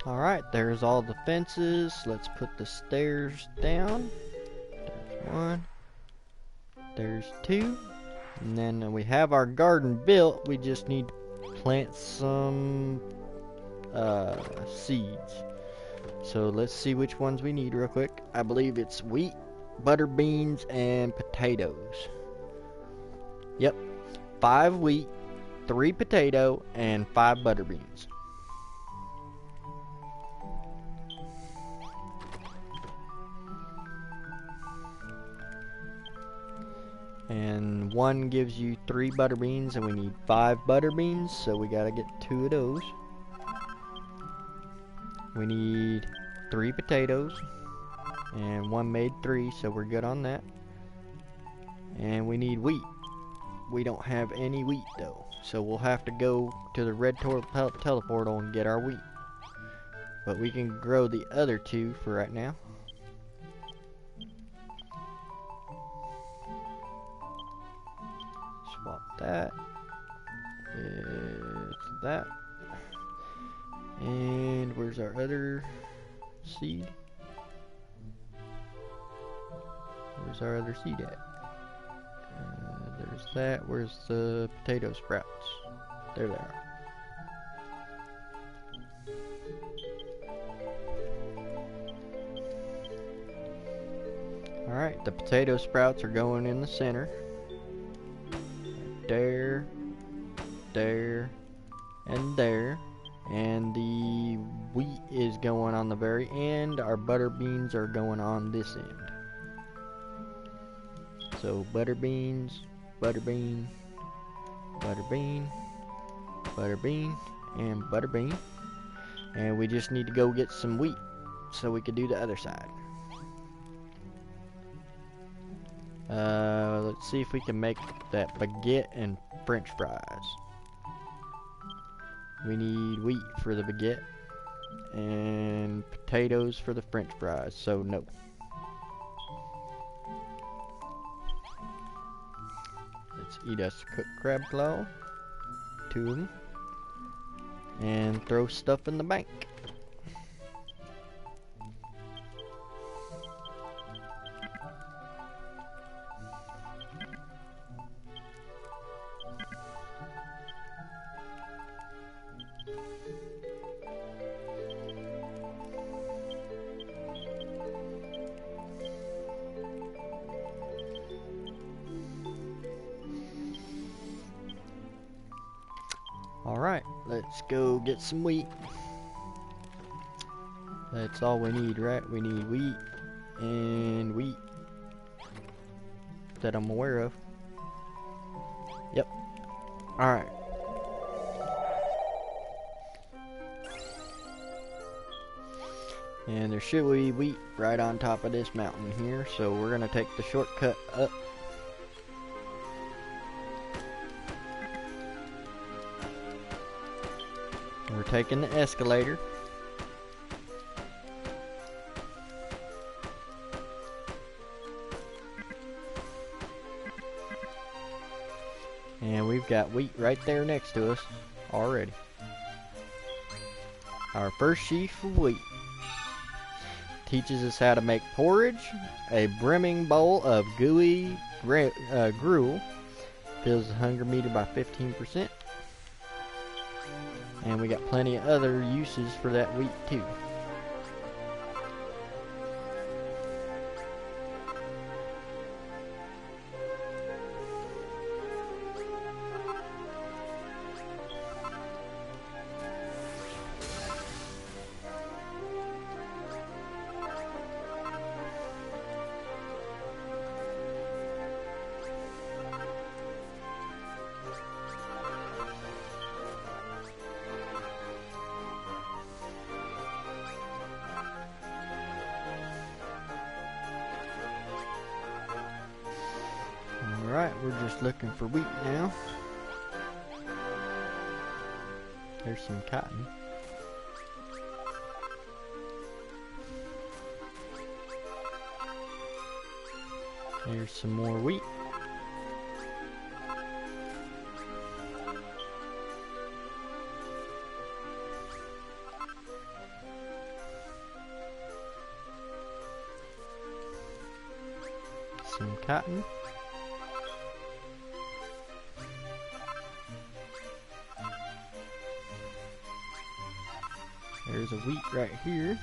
Alright, there's all the fences. Let's put the stairs down. There's 1. There's 2. And then we have our garden built. We just need to plant some seeds. So let's see which ones we need real quick. I believe it's wheat, butter beans, and potatoes. Yep. 5 wheat, 3 potato, and 5 butter beans. And 1 gives you 3 butter beans, and we need 5 butter beans, so we gotta get 2 of those. We need 3 potatoes, and 1 made 3, so we're good on that. And we need wheat. We don't have any wheat though, so we'll have to go to the red teleportal and get our wheat. But we can grow the other 2 for right now. Swap that with that. And where's our other seed? Where's our other seed at? There's that. Where's the potato sprouts? There they are. Alright, the potato sprouts are going in the center. There, there, and there. And the wheat is going on the very end. Our butter beans are going on this end. So butter beans, butter bean, butter bean, butter bean, and butter bean. And we just need to go get some wheat so we can do the other side. Let's see if we can make that baguette and french fries. We need wheat for the baguette and potatoes for the french fries, so no. Let's eat us cooked crab claw, 2 of them, and throw stuff in the bank. Alright, let's go get some wheat. That's all we need, right? We need wheat and wheat that I'm aware of. Yep. Alright. And there should be wheat right on top of this mountain here, so we're gonna take the shortcut up. We're taking the escalator. And we've got wheat right there next to us already. Our first sheaf of wheat teaches us how to make porridge. A brimming bowl of gooey gruel fills the hunger meter by 15%. And we got plenty of other uses for that wheat too. Alright, we're just looking for wheat now. There's some cotton. Here's some more wheat. Some cotton. There's a wheat right here.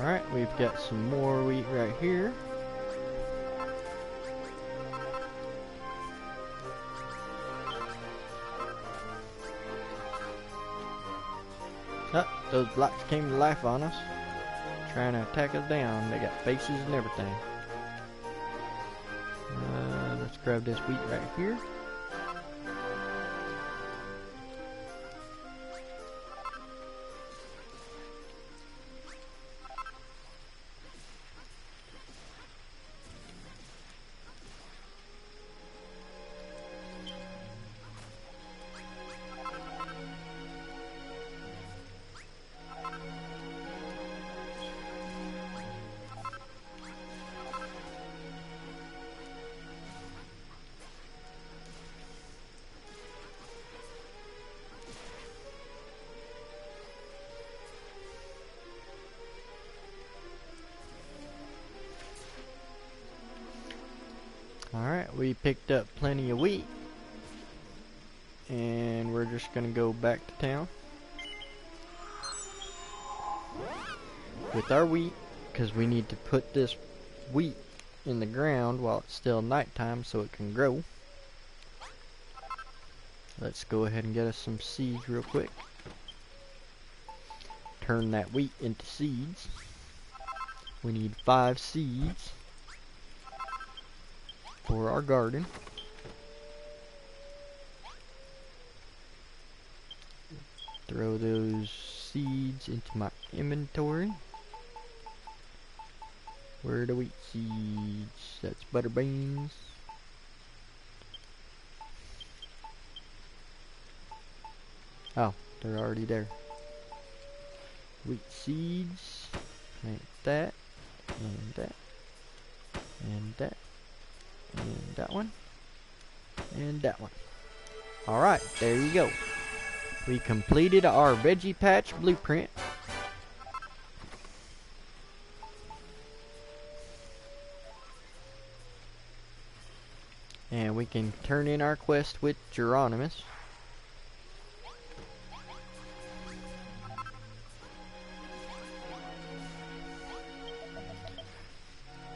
Alright, we've got some more wheat right here. Oh, those blocks came to life on us, trying to attack us down. They got faces and everything. Let's grab this wheat right here. Alright, we picked up plenty of wheat. And we're just gonna go back to town with our wheat, because we need to put this wheat in the ground while it's still nighttime so it can grow. Let's go ahead and get us some seeds real quick. Turn that wheat into seeds. We need 5 seeds for our garden. Throw those seeds into my inventory. Where are the wheat seeds? That's butter beans. Oh, they're already there. Wheat seeds. Plant that. And that. And that. And that one. And that one. Alright, there you go. We completed our veggie patch blueprint. And we can turn in our quest with Geronimus.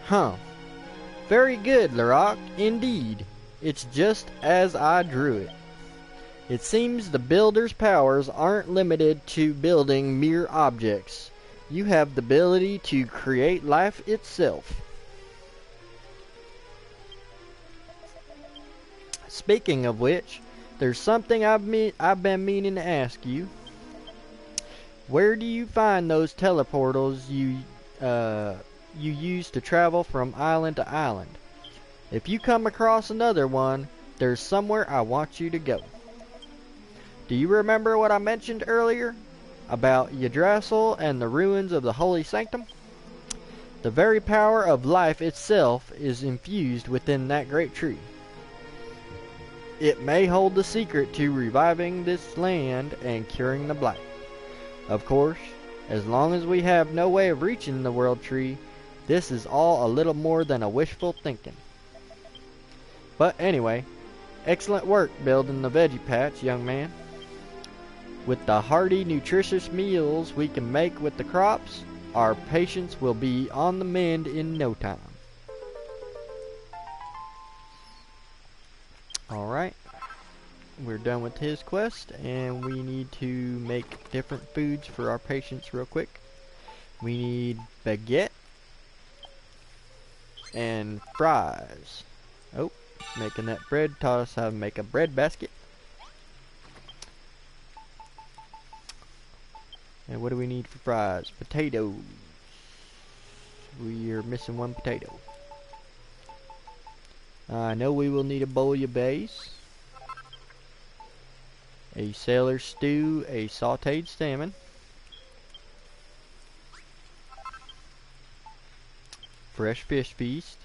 Huh. Very good, Larock. Indeed. It's just as I drew it. It seems the builder's powers aren't limited to building mere objects. You have the ability to create life itself. Speaking of which, there's something I've been meaning to ask you. Where do you find those teleportals you use to travel from island to island? If you come across another one, there's somewhere I want you to go. Do you remember what I mentioned earlier about Yggdrasil and the ruins of the Holy Sanctum? The very power of life itself is infused within that great tree. It may hold the secret to reviving this land and curing the blight. Of course, as long as we have no way of reaching the world tree, this is all a little more than a wishful thinking. But anyway, excellent work building the veggie patch, young man. With the hearty, nutritious meals we can make with the crops, our patience will be on the mend in no time. Alright, we're done with his quest, and we need to make different foods for our patients real quick. We need baguette and fries. Oh, making that bread taught us how to make a bread basket. And what do we need for fries? Potatoes. We are missing one potato. I know we will need a bouillabaisse, a sailor stew, a sautéed salmon, fresh fish feast,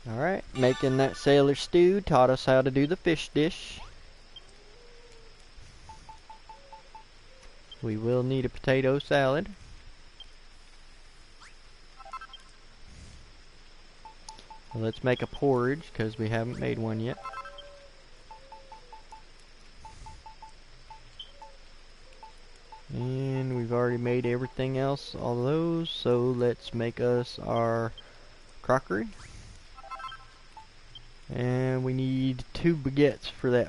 alright, making that sailor stew taught us how to do the fish dish. We will need a potato salad. Well, let's make a porridge because we haven't made one yet. And we've already made everything else, all those, so let's make us our crockery. And we need 2 baguettes for that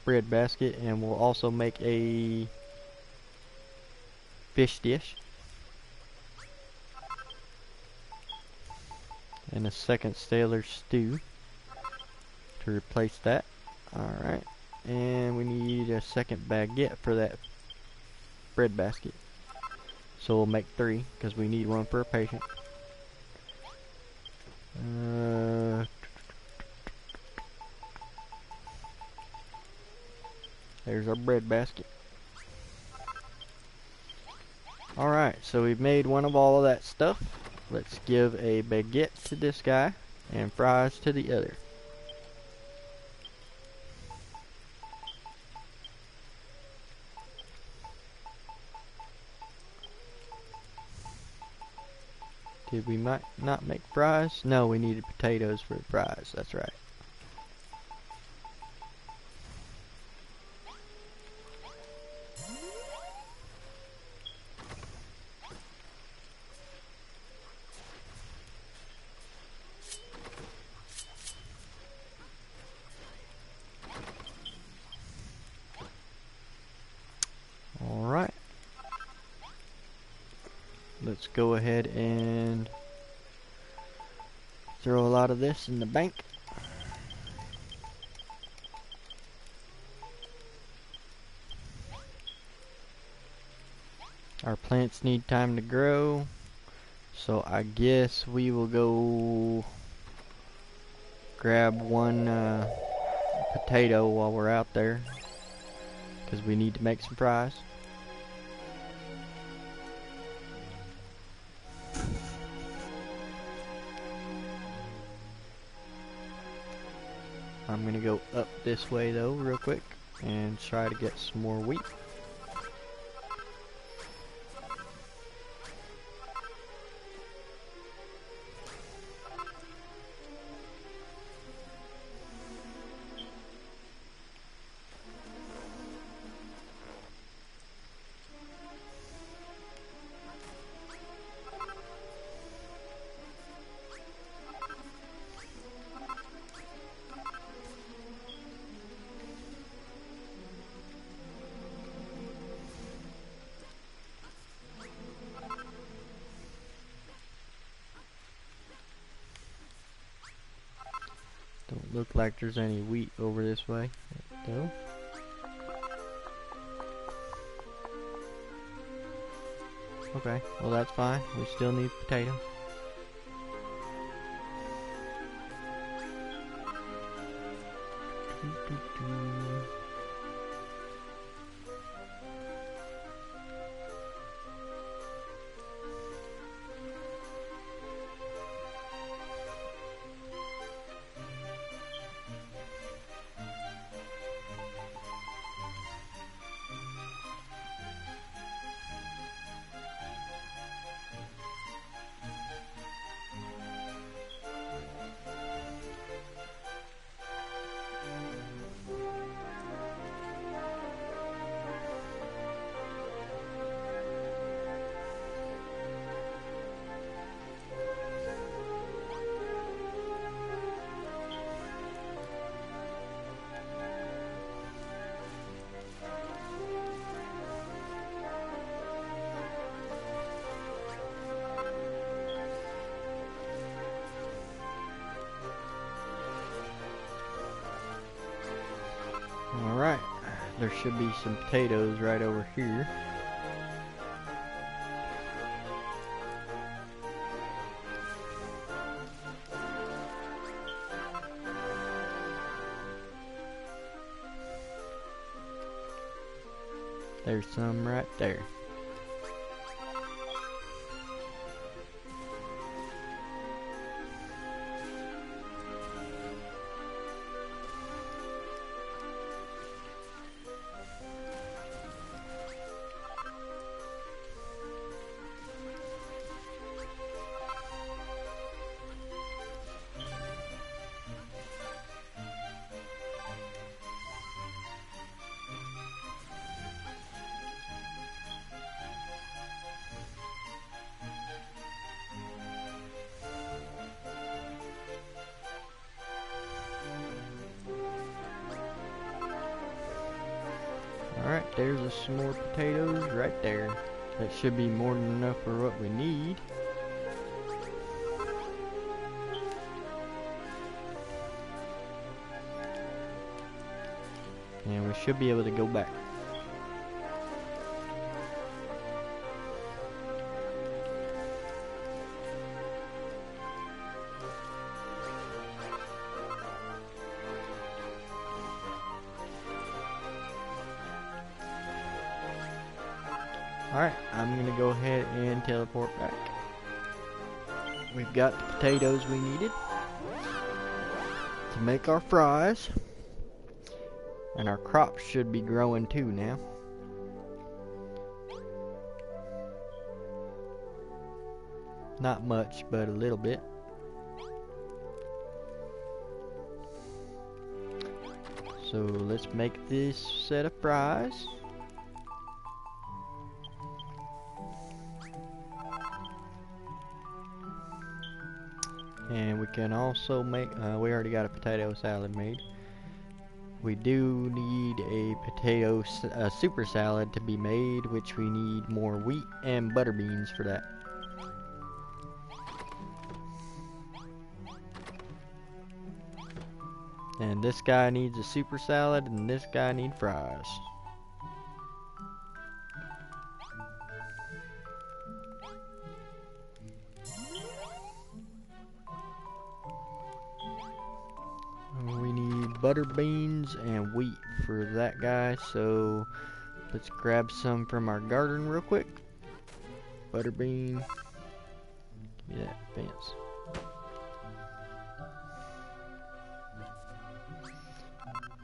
bread basket, and we'll also make a fish dish and a second sailor stew to replace that. Alright, and we need a second baguette for that bread basket, so we'll make 3 because we need one for a patient. There's our bread basket. Alright, so we've made one of all of that stuff. Let's give a baguette to this guy and fries to the other. Did we not make fries? No, we needed potatoes for the fries. That's right. Alright. Let's go ahead and throw a lot of this in the bank. Our plants need time to grow, so I guess we will go grab one potato while we're out there, because we need to make some fries. I'm gonna go up this way though real quick and try to get some more wheat. Don't look like there's any wheat over this way, though. Okay, well that's fine. We still need potato. Alright, there should be some potatoes right over here. There's some right there. Alright, there's some more potatoes right there. That should be more than enough for what we need. And we should be able to go back. Alright, I'm gonna go ahead and teleport back. We've got the potatoes we needed to make our fries. And our crops should be growing too now. Not much, but a little bit. So let's make this set of fries. And we can also make, we already got a potato salad made. We do need a super salad to be made, which we need more wheat and butter beans for that. And this guy needs a super salad, and this guy needs fries. We need butter beans and wheat for that guy, so let's grab some from our garden real quick. Butter bean. Give me that fence.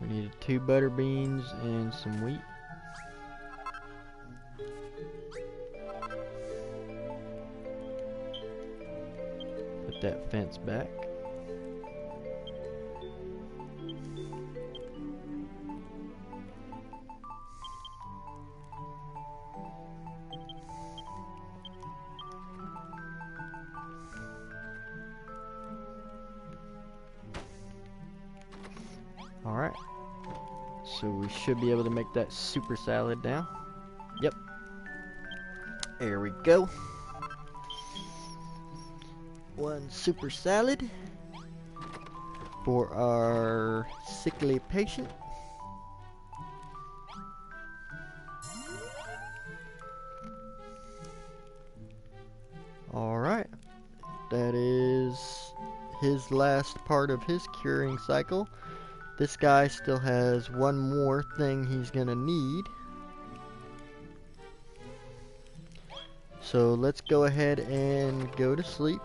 We need 2 butter beans and some wheat. Put that fence back. Alright. So we should be able to make that super salad now. Yep. There we go. 1 super salad for our sickly patient. Alright. That is his last part of his curing cycle. This guy still has 1 more thing he's gonna need. So let's go ahead and go to sleep.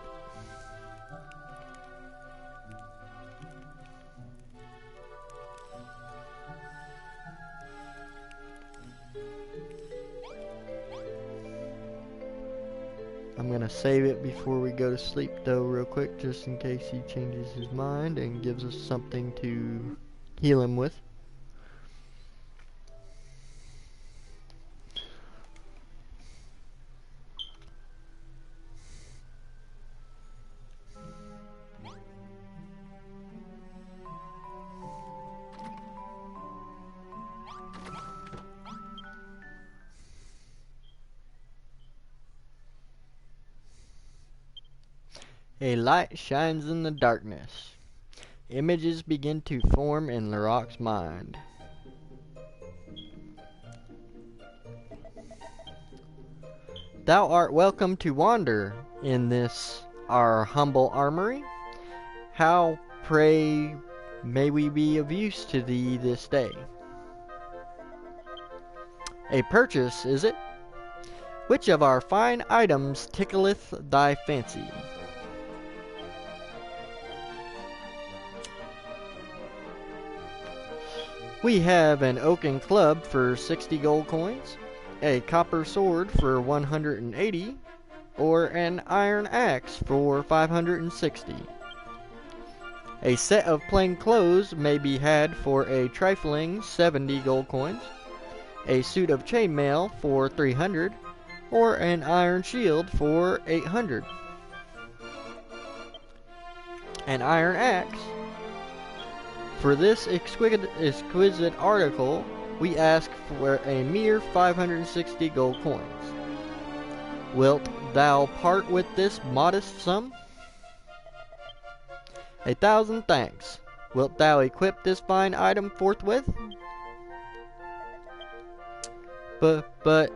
I'm gonna save it before we go to sleep though real quick, just in case he changes his mind and gives us something to heal him with. A light shines in the darkness. Images begin to form in Laroc's mind. Thou art welcome to wander in this our humble armory. How, pray, may we be of use to thee this day? A purchase, is it? Which of our fine items tickleth thy fancy? We have an oaken club for 60 gold coins, a copper sword for 180, or an iron axe for 560. A set of plain clothes may be had for a trifling 70 gold coins, a suit of chainmail for 300, or an iron shield for 800. An iron axe. For this exquisite article, we ask for a mere 560 gold coins. Wilt thou part with this modest sum? 1,000 thanks. Wilt thou equip this fine item forthwith? But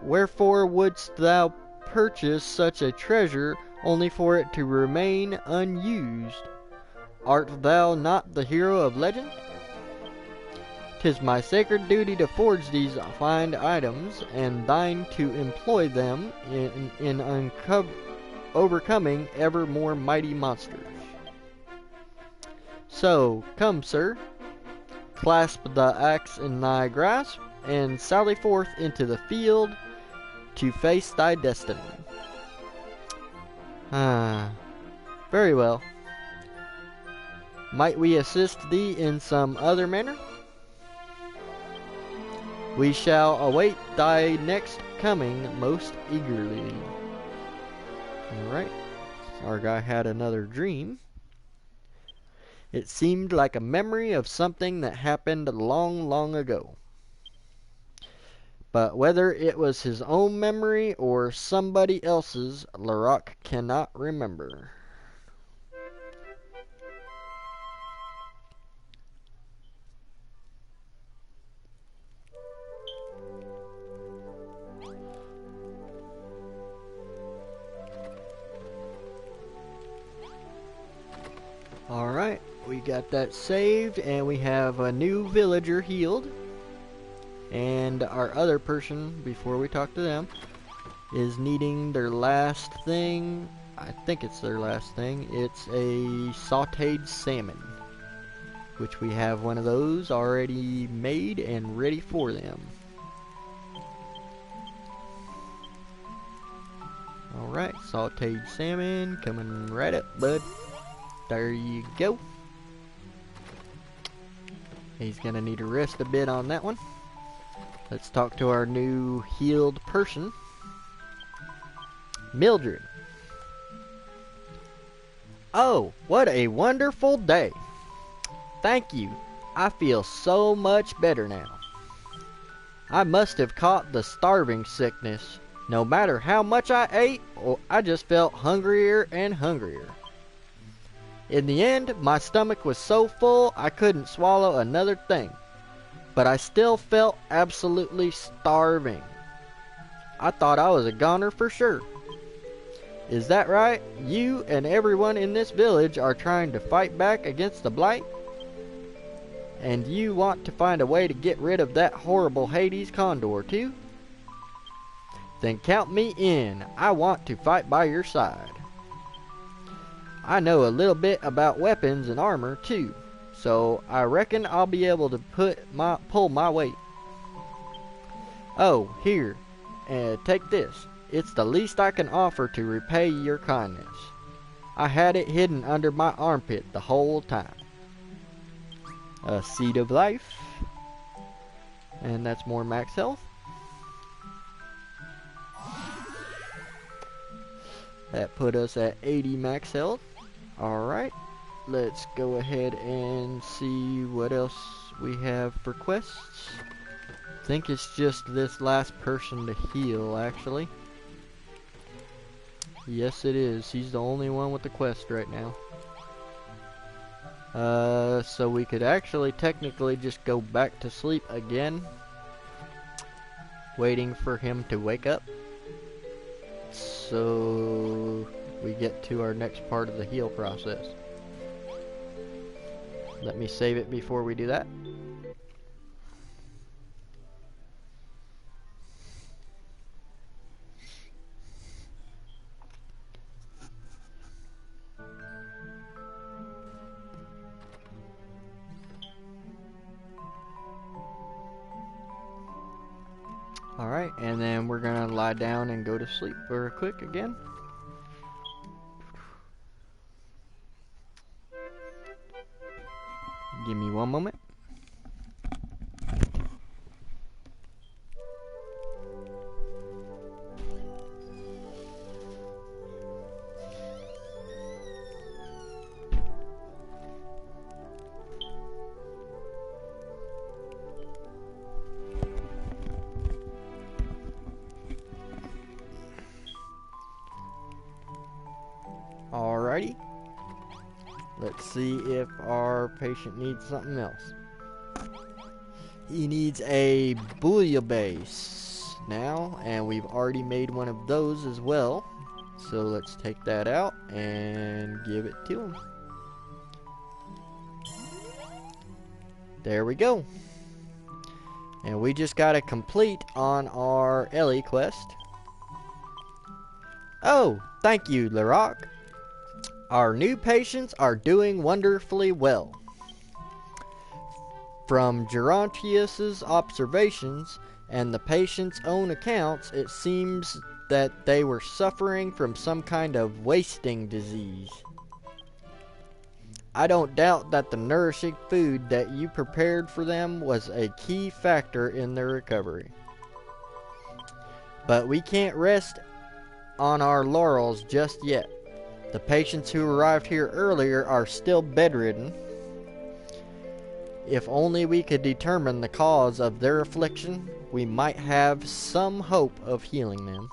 wherefore wouldst thou purchase such a treasure only for it to remain unused? Art thou not the hero of legend? 'Tis my sacred duty to forge these fine items, and thine to employ them in overcoming ever more mighty monsters. So, come, sir, clasp the axe in thy grasp, and sally forth into the field to face thy destiny. Ah, very well. Might we assist thee in some other manner? We shall await thy next coming most eagerly. Alright. Our guy had another dream. It seemed like a memory of something that happened long, long ago. But whether it was his own memory or somebody else's, Larock cannot remember. Alright, we got that saved, and we have a new villager healed. And our other person, before we talk to them, is needing their last thing. I think it's their last thing. It's a sauteed salmon, which we have one of those already made and ready for them. Alright, sauteed salmon coming right up, bud. There you go. He's gonna need to rest a bit on that one. Let's talk to our new healed person, Mildred. Oh, what a wonderful day. Thank you. I feel so much better now. I must have caught the starving sickness. No matter how much I ate, I just felt hungrier and hungrier. In the end, my stomach was so full I couldn't swallow another thing. But I still felt absolutely starving. I thought I was a goner for sure. Is that right? You and everyone in this village are trying to fight back against the blight? And you want to find a way to get rid of that horrible Hades condor too? Then count me in. I want to fight by your side. I know a little bit about weapons and armor too, so I reckon I'll be able to pull my weight. Oh, here, take this. It's the least I can offer to repay your kindness. I had it hidden under my armpit the whole time. A seed of life, and that's more max health. That put us at 80 max health. Alright, let's go ahead and see what else we have for quests. I think it's just this last person to heal, actually. Yes, it is. He's the only one with the quest right now. So we could actually technically just go back to sleep again, waiting for him to wake up. So we get to our next part of the heal process. Let me save it before we do that. Alright, and then we're gonna lie down and go to sleep for a quick again. Give me one moment. Alrighty. Let's see if our patient needs something else. He needs a bouillabaisse now, and we've already made one of those as well. So let's take that out and give it to him. There we go. And we just got to complete on our Ellie quest. Oh, thank you, Larock. Our new patients are doing wonderfully well. From Gerontius's observations and the patient's own accounts, it seems that they were suffering from some kind of wasting disease. I don't doubt that the nourishing food that you prepared for them was a key factor in their recovery. But we can't rest on our laurels just yet. The patients who arrived here earlier are still bedridden. If only we could determine the cause of their affliction, we might have some hope of healing them.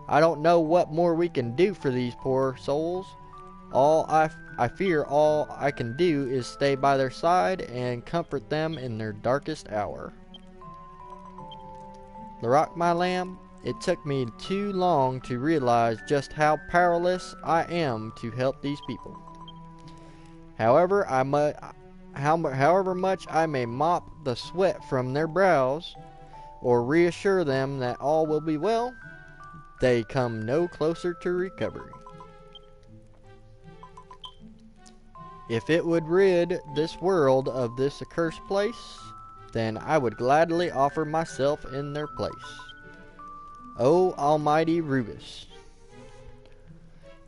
I don't know what more we can do for these poor souls. I fear all I can do is stay by their side and comfort them in their darkest hour. Larock, my lamb, it took me too long to realize just how powerless I am to help these people. However much I may mop the sweat from their brows, or reassure them that all will be well, they come no closer to recovery. If it would rid this world of this accursed place, then I would gladly offer myself in their place. O Almighty Rubus,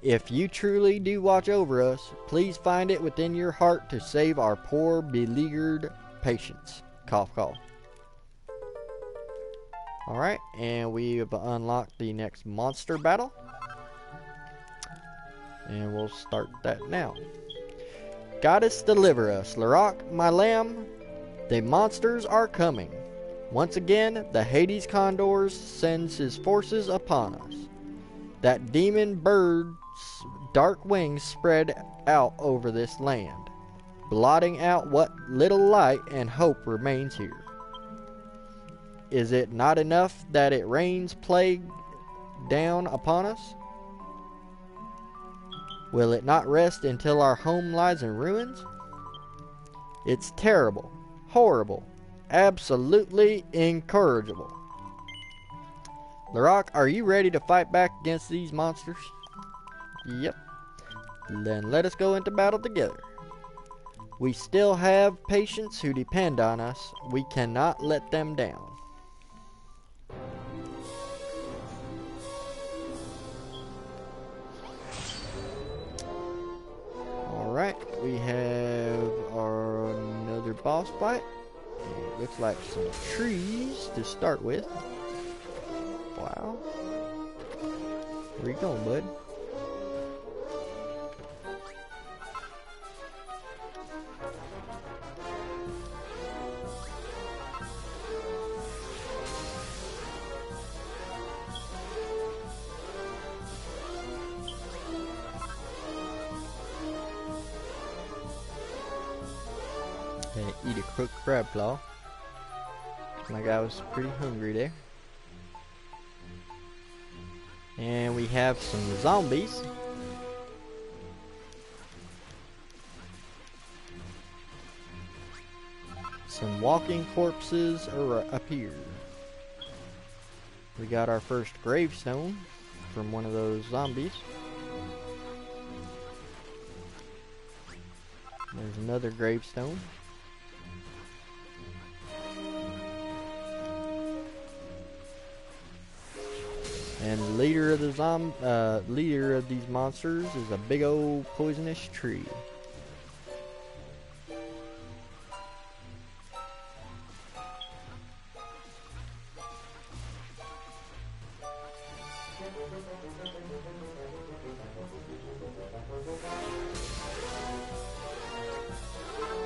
if you truly do watch over us, please find it within your heart to save our poor beleaguered patients. Cough, cough. Alright, and we have unlocked the next monster battle. And we'll start that now. Goddess, deliver us. Larock, my lamb, the monsters are coming. Once again, the Hades Condor sends his forces upon us. That demon bird's dark wings spread out over this land, blotting out what little light and hope remains here. Is it not enough that it rains plague down upon us? Will it not rest until our home lies in ruins? It's terrible, horrible, absolutely incorrigible. Larock, are you ready to fight back against these monsters? Yep. Then let us go into battle together. We still have patients who depend on us. We cannot let them down. Alright, we have another boss fight. It looks like some trees to start with. Wow. Where you going, bud? And eat a cooked crab claw. My guy was pretty hungry there. And we have some zombies. Some walking corpses appear. We got our first gravestone from one of those zombies. There's another gravestone. And the leader of the leader of these monsters is a big old poisonous tree.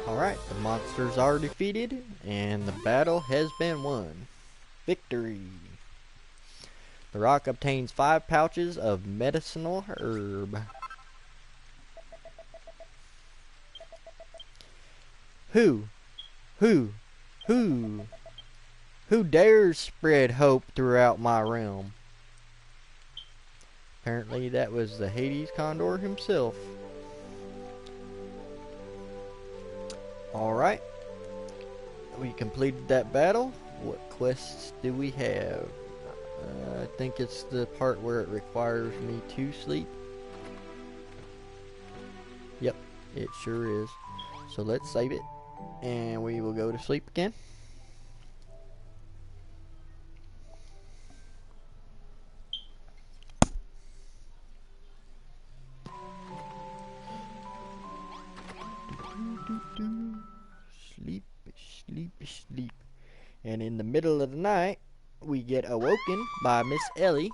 Alright, the monsters are defeated and the battle has been won. Victory! The rock obtains 5 pouches of medicinal herb. Who dares spread hope throughout my realm? Apparently that was the Hades Condor himself. Alright. We completed that battle. What quests do we have? I think it's the part where it requires me to sleep. Yep, it sure is. So let's save it, and we will go to sleep again. And in the middle of the night, we get awoken by Miss Ellie.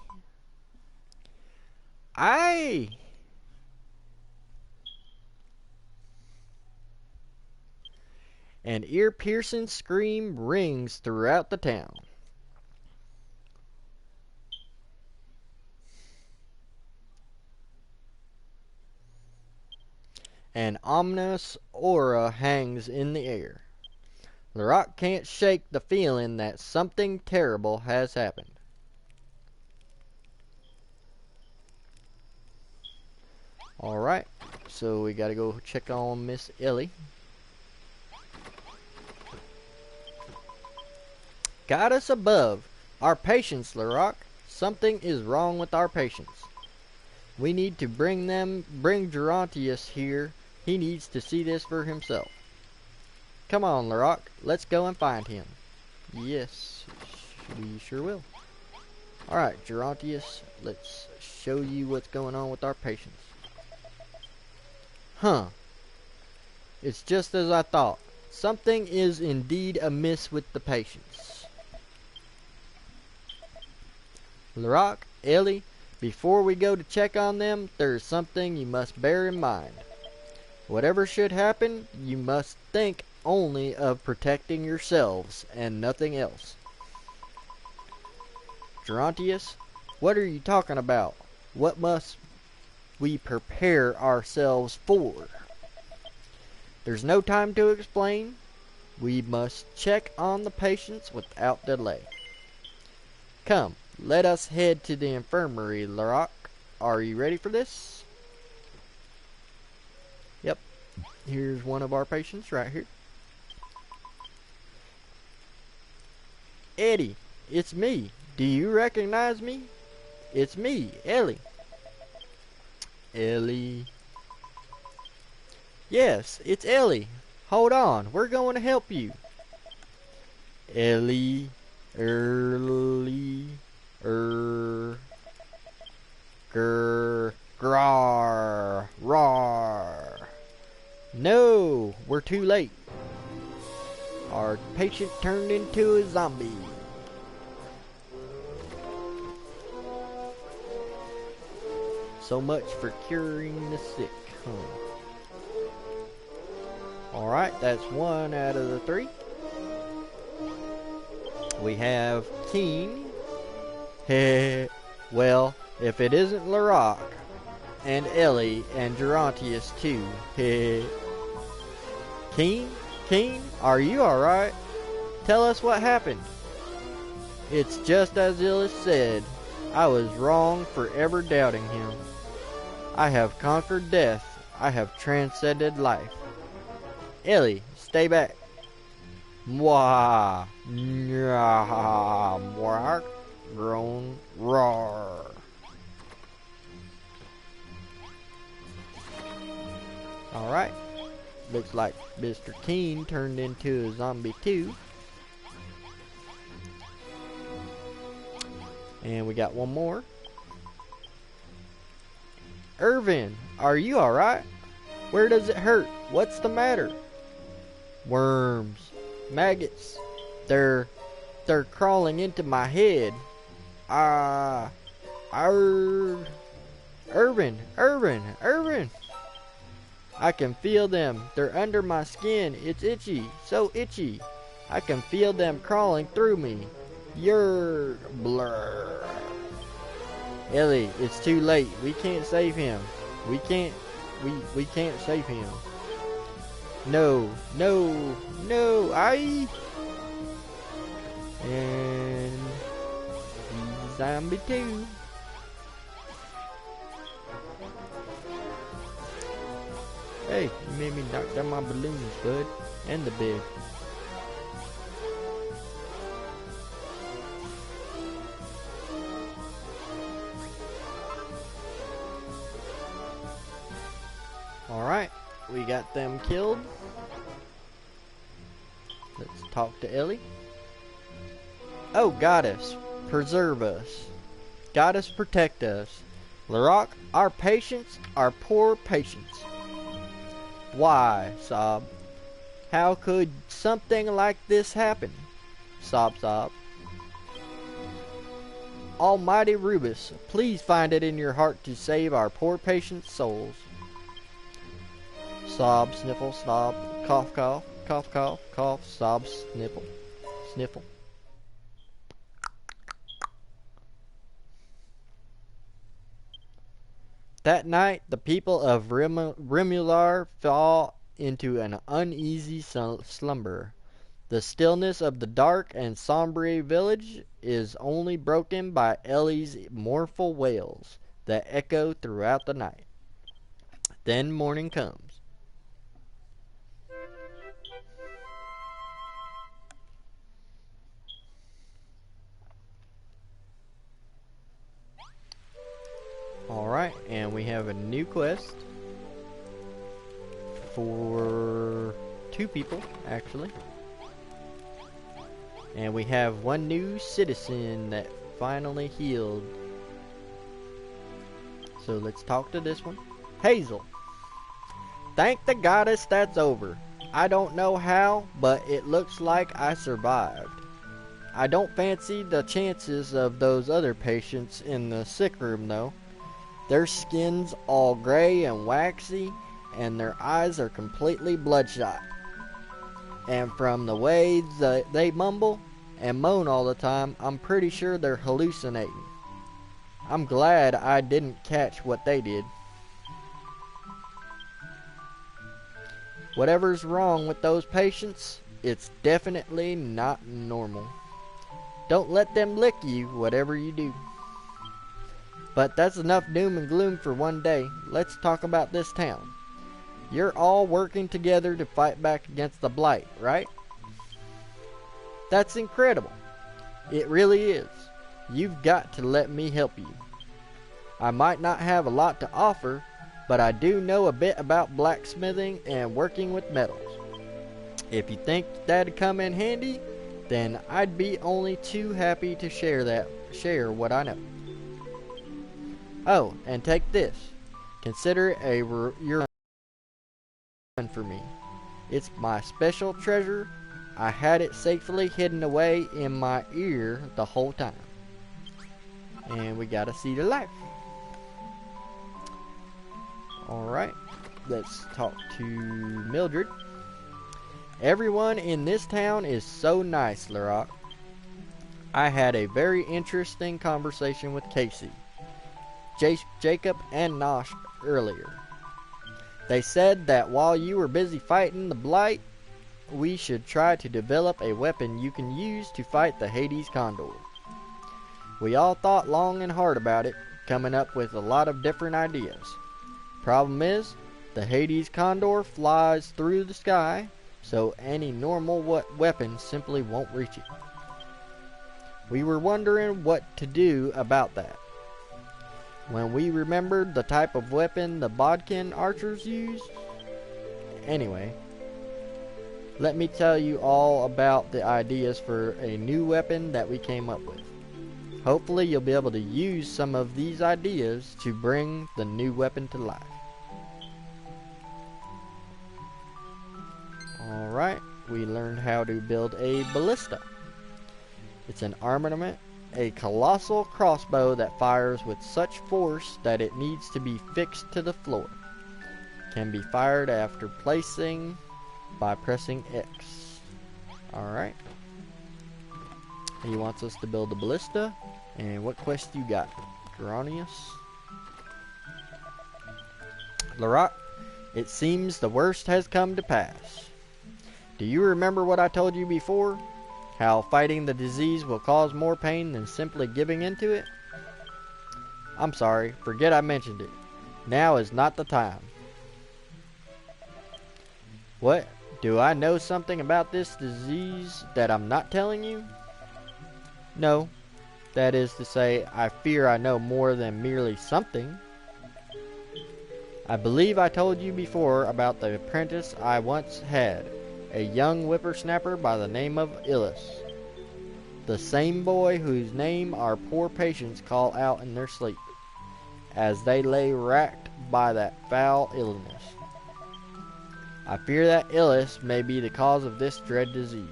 Aye! An ear-piercing scream rings throughout the town. An ominous aura hangs in the air. The Rock can't shake the feeling that something terrible has happened. Alright, so we gotta go check on Miss Ellie. Goddess above, our patience, Larock. Something is wrong with our patience. We need to bring Gerontius here. He needs to see this for himself. Come on, Larock, let's go and find him. Yes, we sure will. Alright, Gerontius, let's show you what's going on with our patients. Huh. It's just as I thought. Something is indeed amiss with the patients. Larock, Ellie, before we go to check on them, there's something you must bear in mind. Whatever should happen, you must think only of protecting yourselves and nothing else. Gerontius, what are you talking about? What must we prepare ourselves for? There's no time to explain. We must check on the patients without delay. Come, let us head to the infirmary, Larock. Are you ready for this? Yep. Here's one of our patients right here. Eddie, it's me. Do you recognize me? It's me, Ellie. Ellie. Yes, it's Ellie. Hold on, we're going to help you. Ellie. Rar. No, we're too late. Our patient turned into a zombie. So much for curing the sick, huh? Alright, that's 1 out of the 3. We have Keen. Well, if it isn't Larock and Ellie and Gerontius too. Keen, are you alright? Tell us what happened. It's just as Illis said. I was wrong for ever doubting him. I have conquered death. I have transcended life. Ellie, stay back. Mwah. Mwah. Groan. Roar. Alright. Looks like Mr. Keen turned into a zombie too. And we got one more. Irvin, are you alright? Where does it hurt? What's the matter? Worms. Maggots. They're crawling into my head. Irvin. I can feel them. They're under my skin. It's itchy. So itchy. I can feel them crawling through me. You're blur. Ellie, it's too late. We can't save him. We can't save him. No. And he's zombie too. Hey, you made me knock down my balloons, bud. And the bed. Alright, we got them killed. Let's talk to Ellie. Oh, Goddess, preserve us. Goddess, protect us. Larock, our patients, our poor patients. Why, sob? How could something like this happen? Sob sob. Almighty Rubus, please find it in your heart to save our poor patients' souls. Sob, sniffle, snob, cough, cough, cough, cough, cough, sob, sniffle, sniffle. That night, the people of Rimular fell into an uneasy slumber. The stillness of the dark and sombre village is only broken by Ellie's mournful wails that echo throughout the night. Then morning comes. Alright, and we have a new quest for 2 people, actually. And we have one new citizen that finally healed. So let's talk to this one. Hazel. Thank the goddess that's over. I don't know how, but it looks like I survived. I don't fancy the chances of those other patients in the sick room though. Their skin's all gray and waxy, and their eyes are completely bloodshot. And from the way they mumble and moan all the time, I'm pretty sure they're hallucinating. I'm glad I didn't catch what they did. Whatever's wrong with those patients, it's definitely not normal. Don't let them lick you, whatever you do. But that's enough doom and gloom for one day. Let's talk about this town. You're all working together to fight back against the blight, right? That's incredible. It really is. You've got to let me help you. I might not have a lot to offer, but I do know a bit about blacksmithing and working with metals. If you think that'd come in handy, then I'd be only too happy to share what I know. Oh, and take this. Consider it your for me. It's my special treasure. I had it safely hidden away in my ear the whole time. And we gotta see the life. Alright, let's talk to Mildred. Everyone in this town is so nice, Larock. I had a very interesting conversation with Casey, Jacob, and Nosh earlier. They said that while you were busy fighting the blight, we should try to develop a weapon you can use to fight the Hades Condor. We all thought long and hard about it, coming up with a lot of different ideas. Problem is, the Hades Condor flies through the sky, so any normal weapon simply won't reach it. We were wondering what to do about that. When we remembered the type of weapon the Bodkin archers used. Anyway, let me tell you all about the ideas for a new weapon that we came up with. Hopefully you'll be able to use some of these ideas to bring the new weapon to life. Alright, we learned how to build a ballista. It's an armament, a colossal crossbow that fires with such force that it needs to be fixed to the floor. Can be fired after placing by pressing X. Alright. He wants us to build a ballista. And what quest you got, Geronius? Larock, it seems the worst has come to pass. Do you remember what I told you before? How fighting the disease will cause more pain than simply giving into it? I'm sorry, forget I mentioned it. Now is not the time. What? Do I know something about this disease that I'm not telling you? No. That is to say, I fear I know more than merely something. I believe I told you before about the apprentice I once had, a young whippersnapper by the name of Illis. The same boy whose name our poor patients call out in their sleep, as they lay racked by that foul illness. I fear that Illis may be the cause of this dread disease.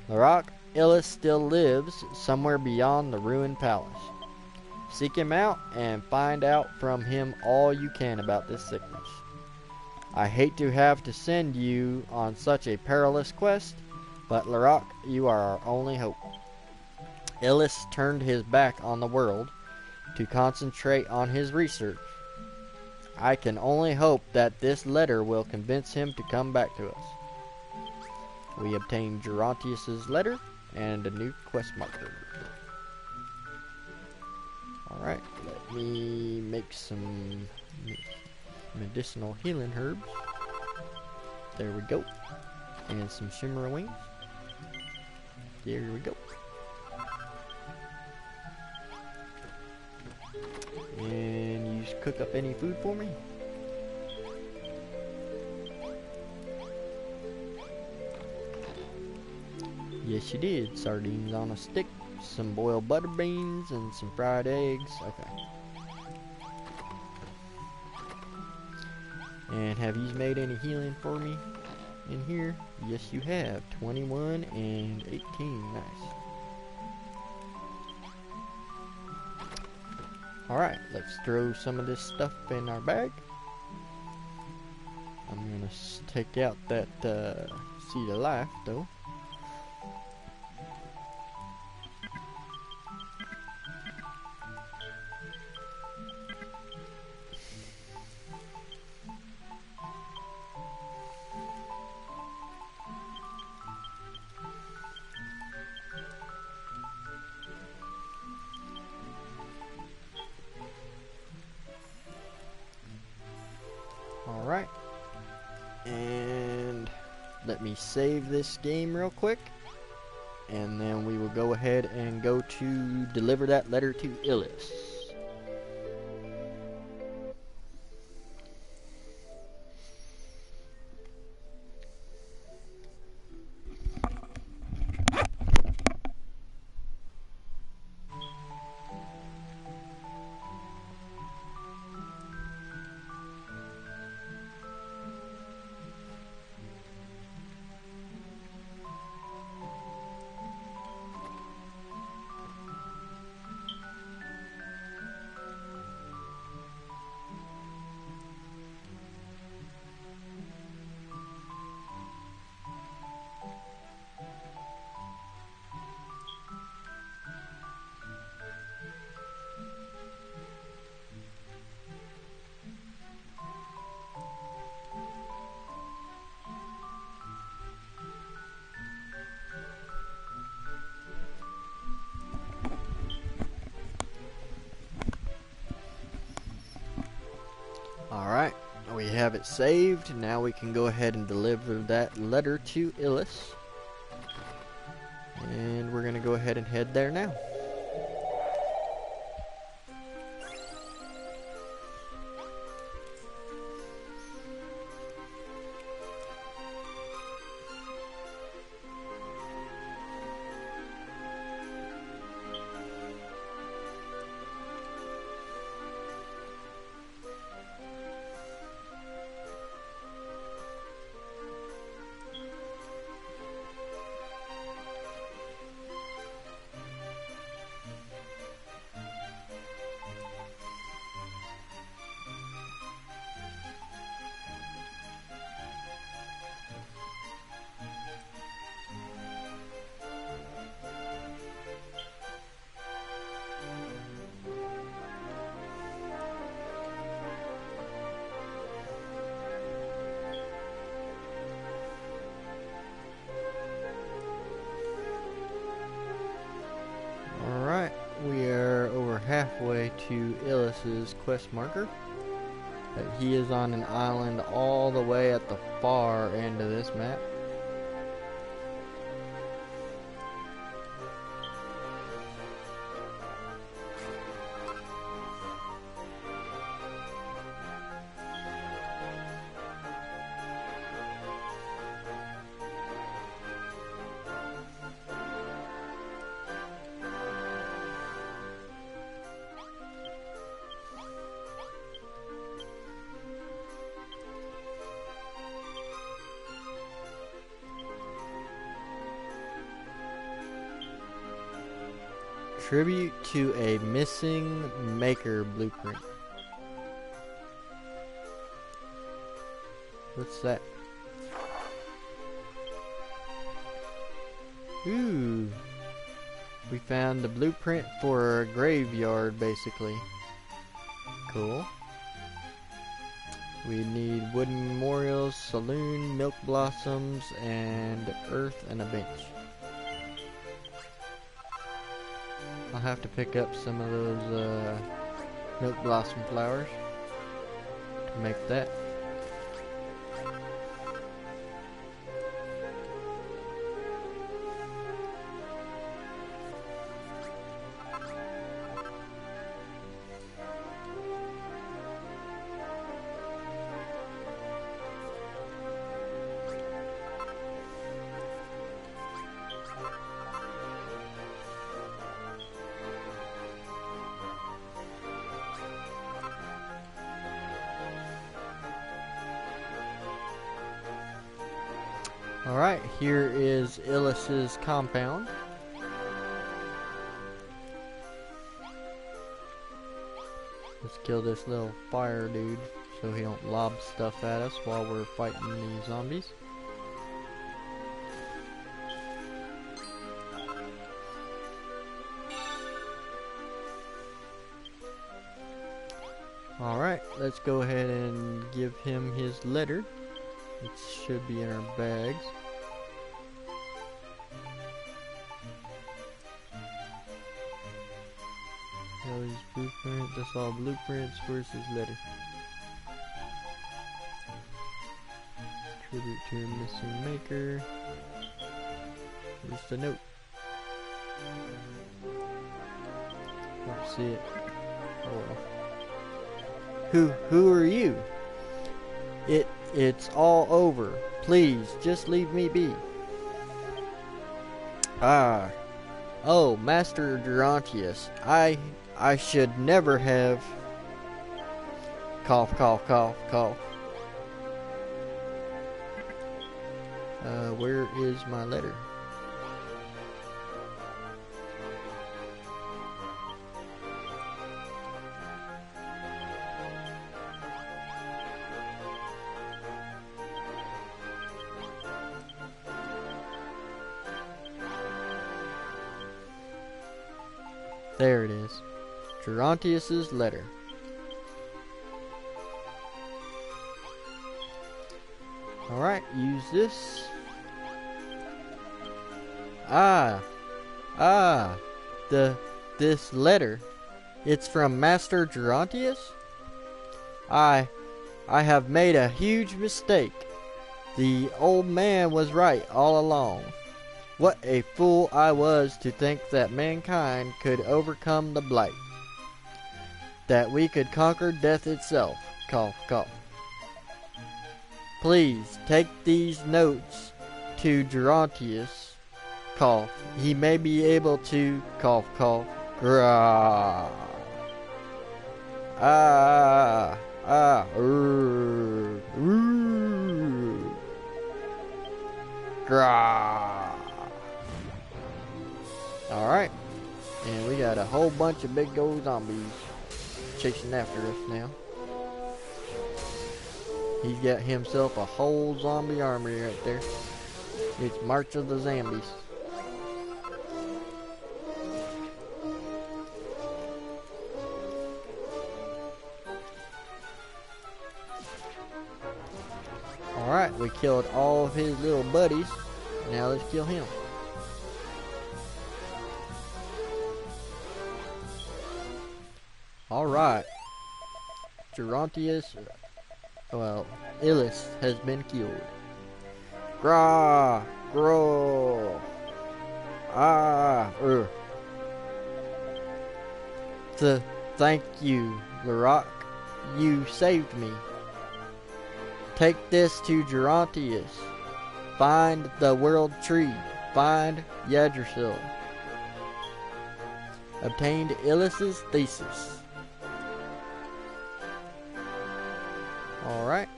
Larock, Illis still lives somewhere beyond the ruined palace. Seek him out and find out from him all you can about this sickness. I hate to have to send you on such a perilous quest, but Larock, you are our only hope. Illis turned his back on the world to concentrate on his research. I can only hope that this letter will convince him to come back to us. We obtained Gerontius's letter and a new quest marker. Alright, let me make some medicinal healing herbs. There we go. And some shimmer wings. There we go. And you cook up any food for me? Yes, you did. Sardines on a stick, some boiled butter beans, and some fried eggs. Okay. And have you made any healing for me in here? Yes, you have. 21 and 18. Nice. Alright, let's throw some of this stuff in our bag. I'm gonna take out that seed of life, though. Alright, and let me save this game real quick, and then we will go ahead and go to deliver that letter to Illis. Alright, we have it saved. Now we can go ahead and deliver that letter to Illis. And we're going to go ahead and head there now. We are over halfway to Illis's quest marker. He is on an island all the way at the far end of this map. Tribute to a missing maker blueprint. What's that? Ooh. We found the blueprint for a graveyard, basically. Cool. We need wooden memorials, saloon, milk blossoms, and earth and a bench. I'll have to pick up some of those milk blossom flowers to make that. Alright, here is Illis's compound. Let's kill this little fire dude so he don't lob stuff at us while we're fighting these zombies. Alright, let's go ahead and give him his letter. It should be in our bags. His blueprint, that's all blueprints. Where's his letter? Tribute to a missing maker. Where's the note? Don't see it. Oh well. Who are you? It's all over. Please, just leave me be. Ah. Oh, Master Gerontius. I should never have... Cough, cough, cough, cough. Where is my letter? There it is. Gerontius's letter. Alright, use this. This letter. It's from Master Gerontius? I have made a huge mistake. The old man was right all along. What a fool I was to think that mankind could overcome the blight. That we could conquer death itself. Cough, cough. Please take these notes to Gerontius. Cough. He may be able to... Cough, cough. Grah. Grah. Alright. And we got a whole bunch of big old zombies chasing after us now. He's got himself a whole zombie army right there. It's March of the Zombies. Alright, we killed all of his little buddies. Now let's kill him. Alright. Gerontius, well, Illis has been killed. Grah! Grow! Thank you, Larock. You saved me. Take this to Gerontius. Find the world tree. Find Yggdrasil. Obtained Illis's thesis. Alright.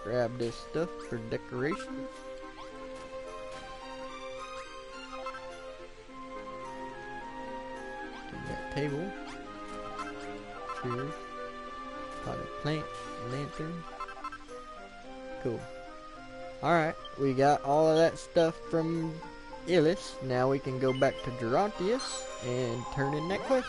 Grab this stuff for decorations. table, chairs, potted plant, lantern. Cool. Alright, we got all of that stuff from Illis. Now we can go back to Gerontius and turn in that quest.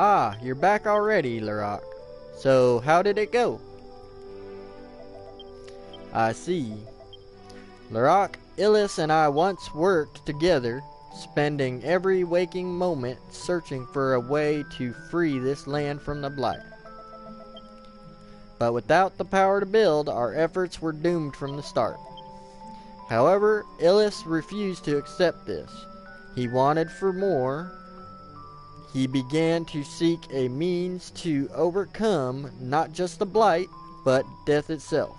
Ah, you're back already, Larock. So, how did it go? I see. Larock, Illis and I once worked together, spending every waking moment searching for a way to free this land from the Blight. But without the power to build, our efforts were doomed from the start. However, Illis refused to accept this. He wanted for more. He began to seek a means to overcome not just the Blight, but death itself.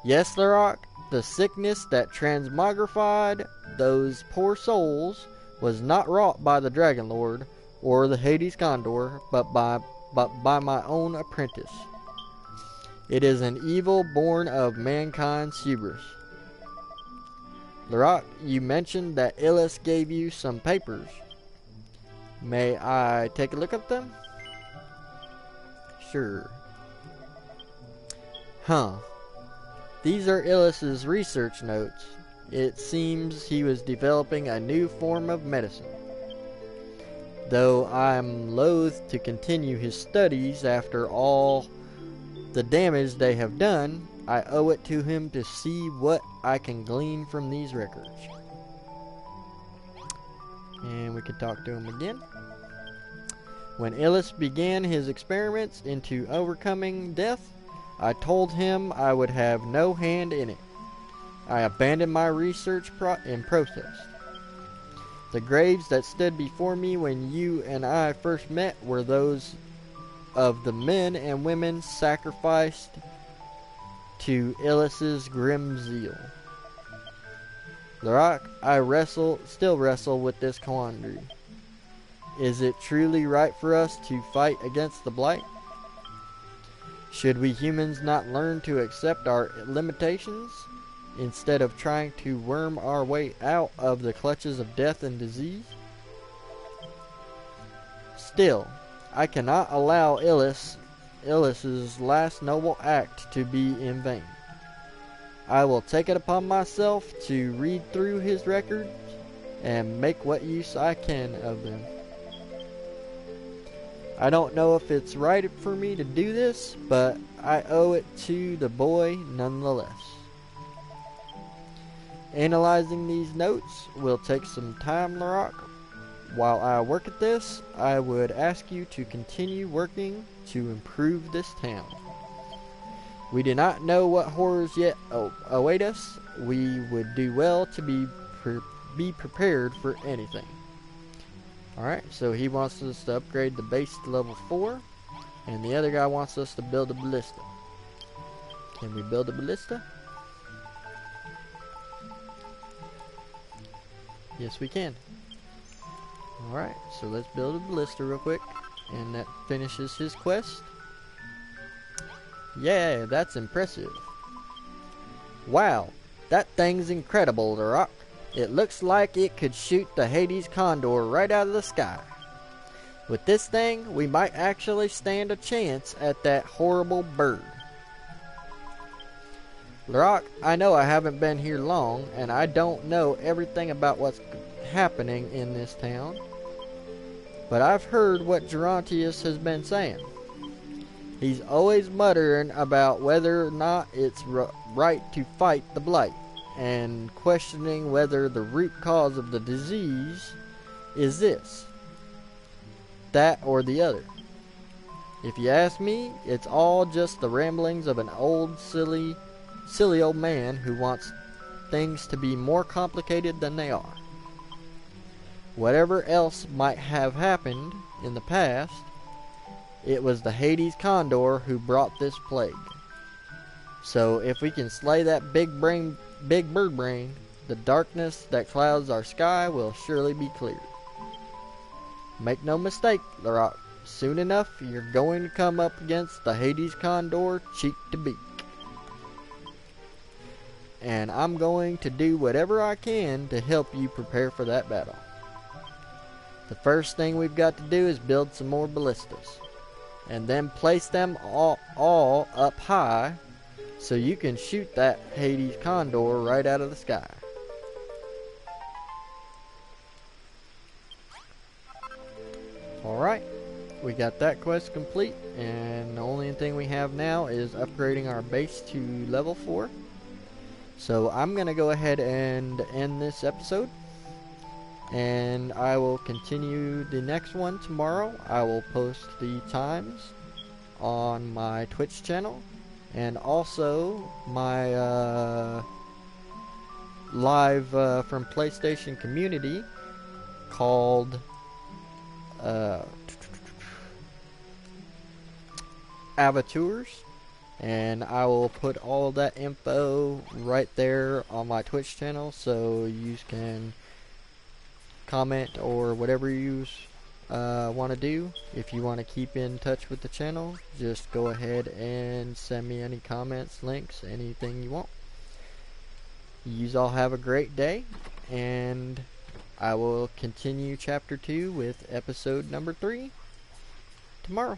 Yes, Larock, the sickness that transmogrified those poor souls was not wrought by the Dragon Lord or the Hades Condor, but by my own apprentice. It is an evil born of mankind's hubris. Larock, you mentioned that Illis gave you some papers. May I take a look at them? Sure. Huh. These are Illis's research notes. It seems he was developing a new form of medicine. Though I'm loath to continue his studies after all the damage they have done, I owe it to him to see what I can glean from these records. And we can talk to him again. When Illis began his experiments into overcoming death, I told him I would have no hand in it. I abandoned my research and process. The graves that stood before me when you and I first met were those of the men and women sacrificed to Illis's grim zeal. Larock, I still wrestle with this quandary. Is it truly right for us to fight against the Blight? Should we humans not learn to accept our limitations instead of trying to worm our way out of the clutches of death and disease? Still, I cannot allow Illis's last noble act to be in vain. I will take it upon myself to read through his records and make what use I can of them. I don't know if it's right for me to do this, but I owe it to the boy nonetheless. Analyzing these notes will take some time, Larock. While I work at this, I would ask you to continue working to improve this town. We do not know what horrors yet await us. We would do well to be prepared for anything. Alright, so he wants us to upgrade the base to level 4, and the other guy wants us to build a ballista. Can we build a ballista? Yes, we can. Alright, so let's build a ballista real quick, and that finishes his quest. Yeah, that's impressive. Wow, that thing's incredible, Larock. It looks like it could shoot the Hades Condor right out of the sky. With this thing, we might actually stand a chance at that horrible bird. Larock, I know I haven't been here long, and I don't know everything about what's happening in this town. But I've heard what Gerontius has been saying. He's always muttering about whether or not it's right to fight the Blight, and questioning whether the root cause of the disease is this, that, or the other. If you ask me, it's all just the ramblings of an old, silly old man who wants things to be more complicated than they are. Whatever else might have happened in the past, it was the Hades Condor who brought this plague. So if we can slay that big bird brain, the darkness that clouds our sky will surely be cleared. Make no mistake, Larock, soon enough you're going to come up against the Hades Condor cheek to beak. And I'm going to do whatever I can to help you prepare for that battle. The first thing we've got to do is build some more ballistas. And then place them all up high so you can shoot that Hades Condor right out of the sky. Alright, we got that quest complete, and the only thing we have now is upgrading our base to level 4. So I'm going to go ahead and end this episode, and I will continue the next one tomorrow. I will post the times on my Twitch channel, and also my live from PlayStation community called Avatars, and I will put all of that info right there on my Twitch channel, so you can comment or whatever you want to do. If you want to keep in touch with the channel, just go ahead and send me any comments, links, anything you want. You all have a great day, and I will continue chapter 2 with episode number 3 tomorrow.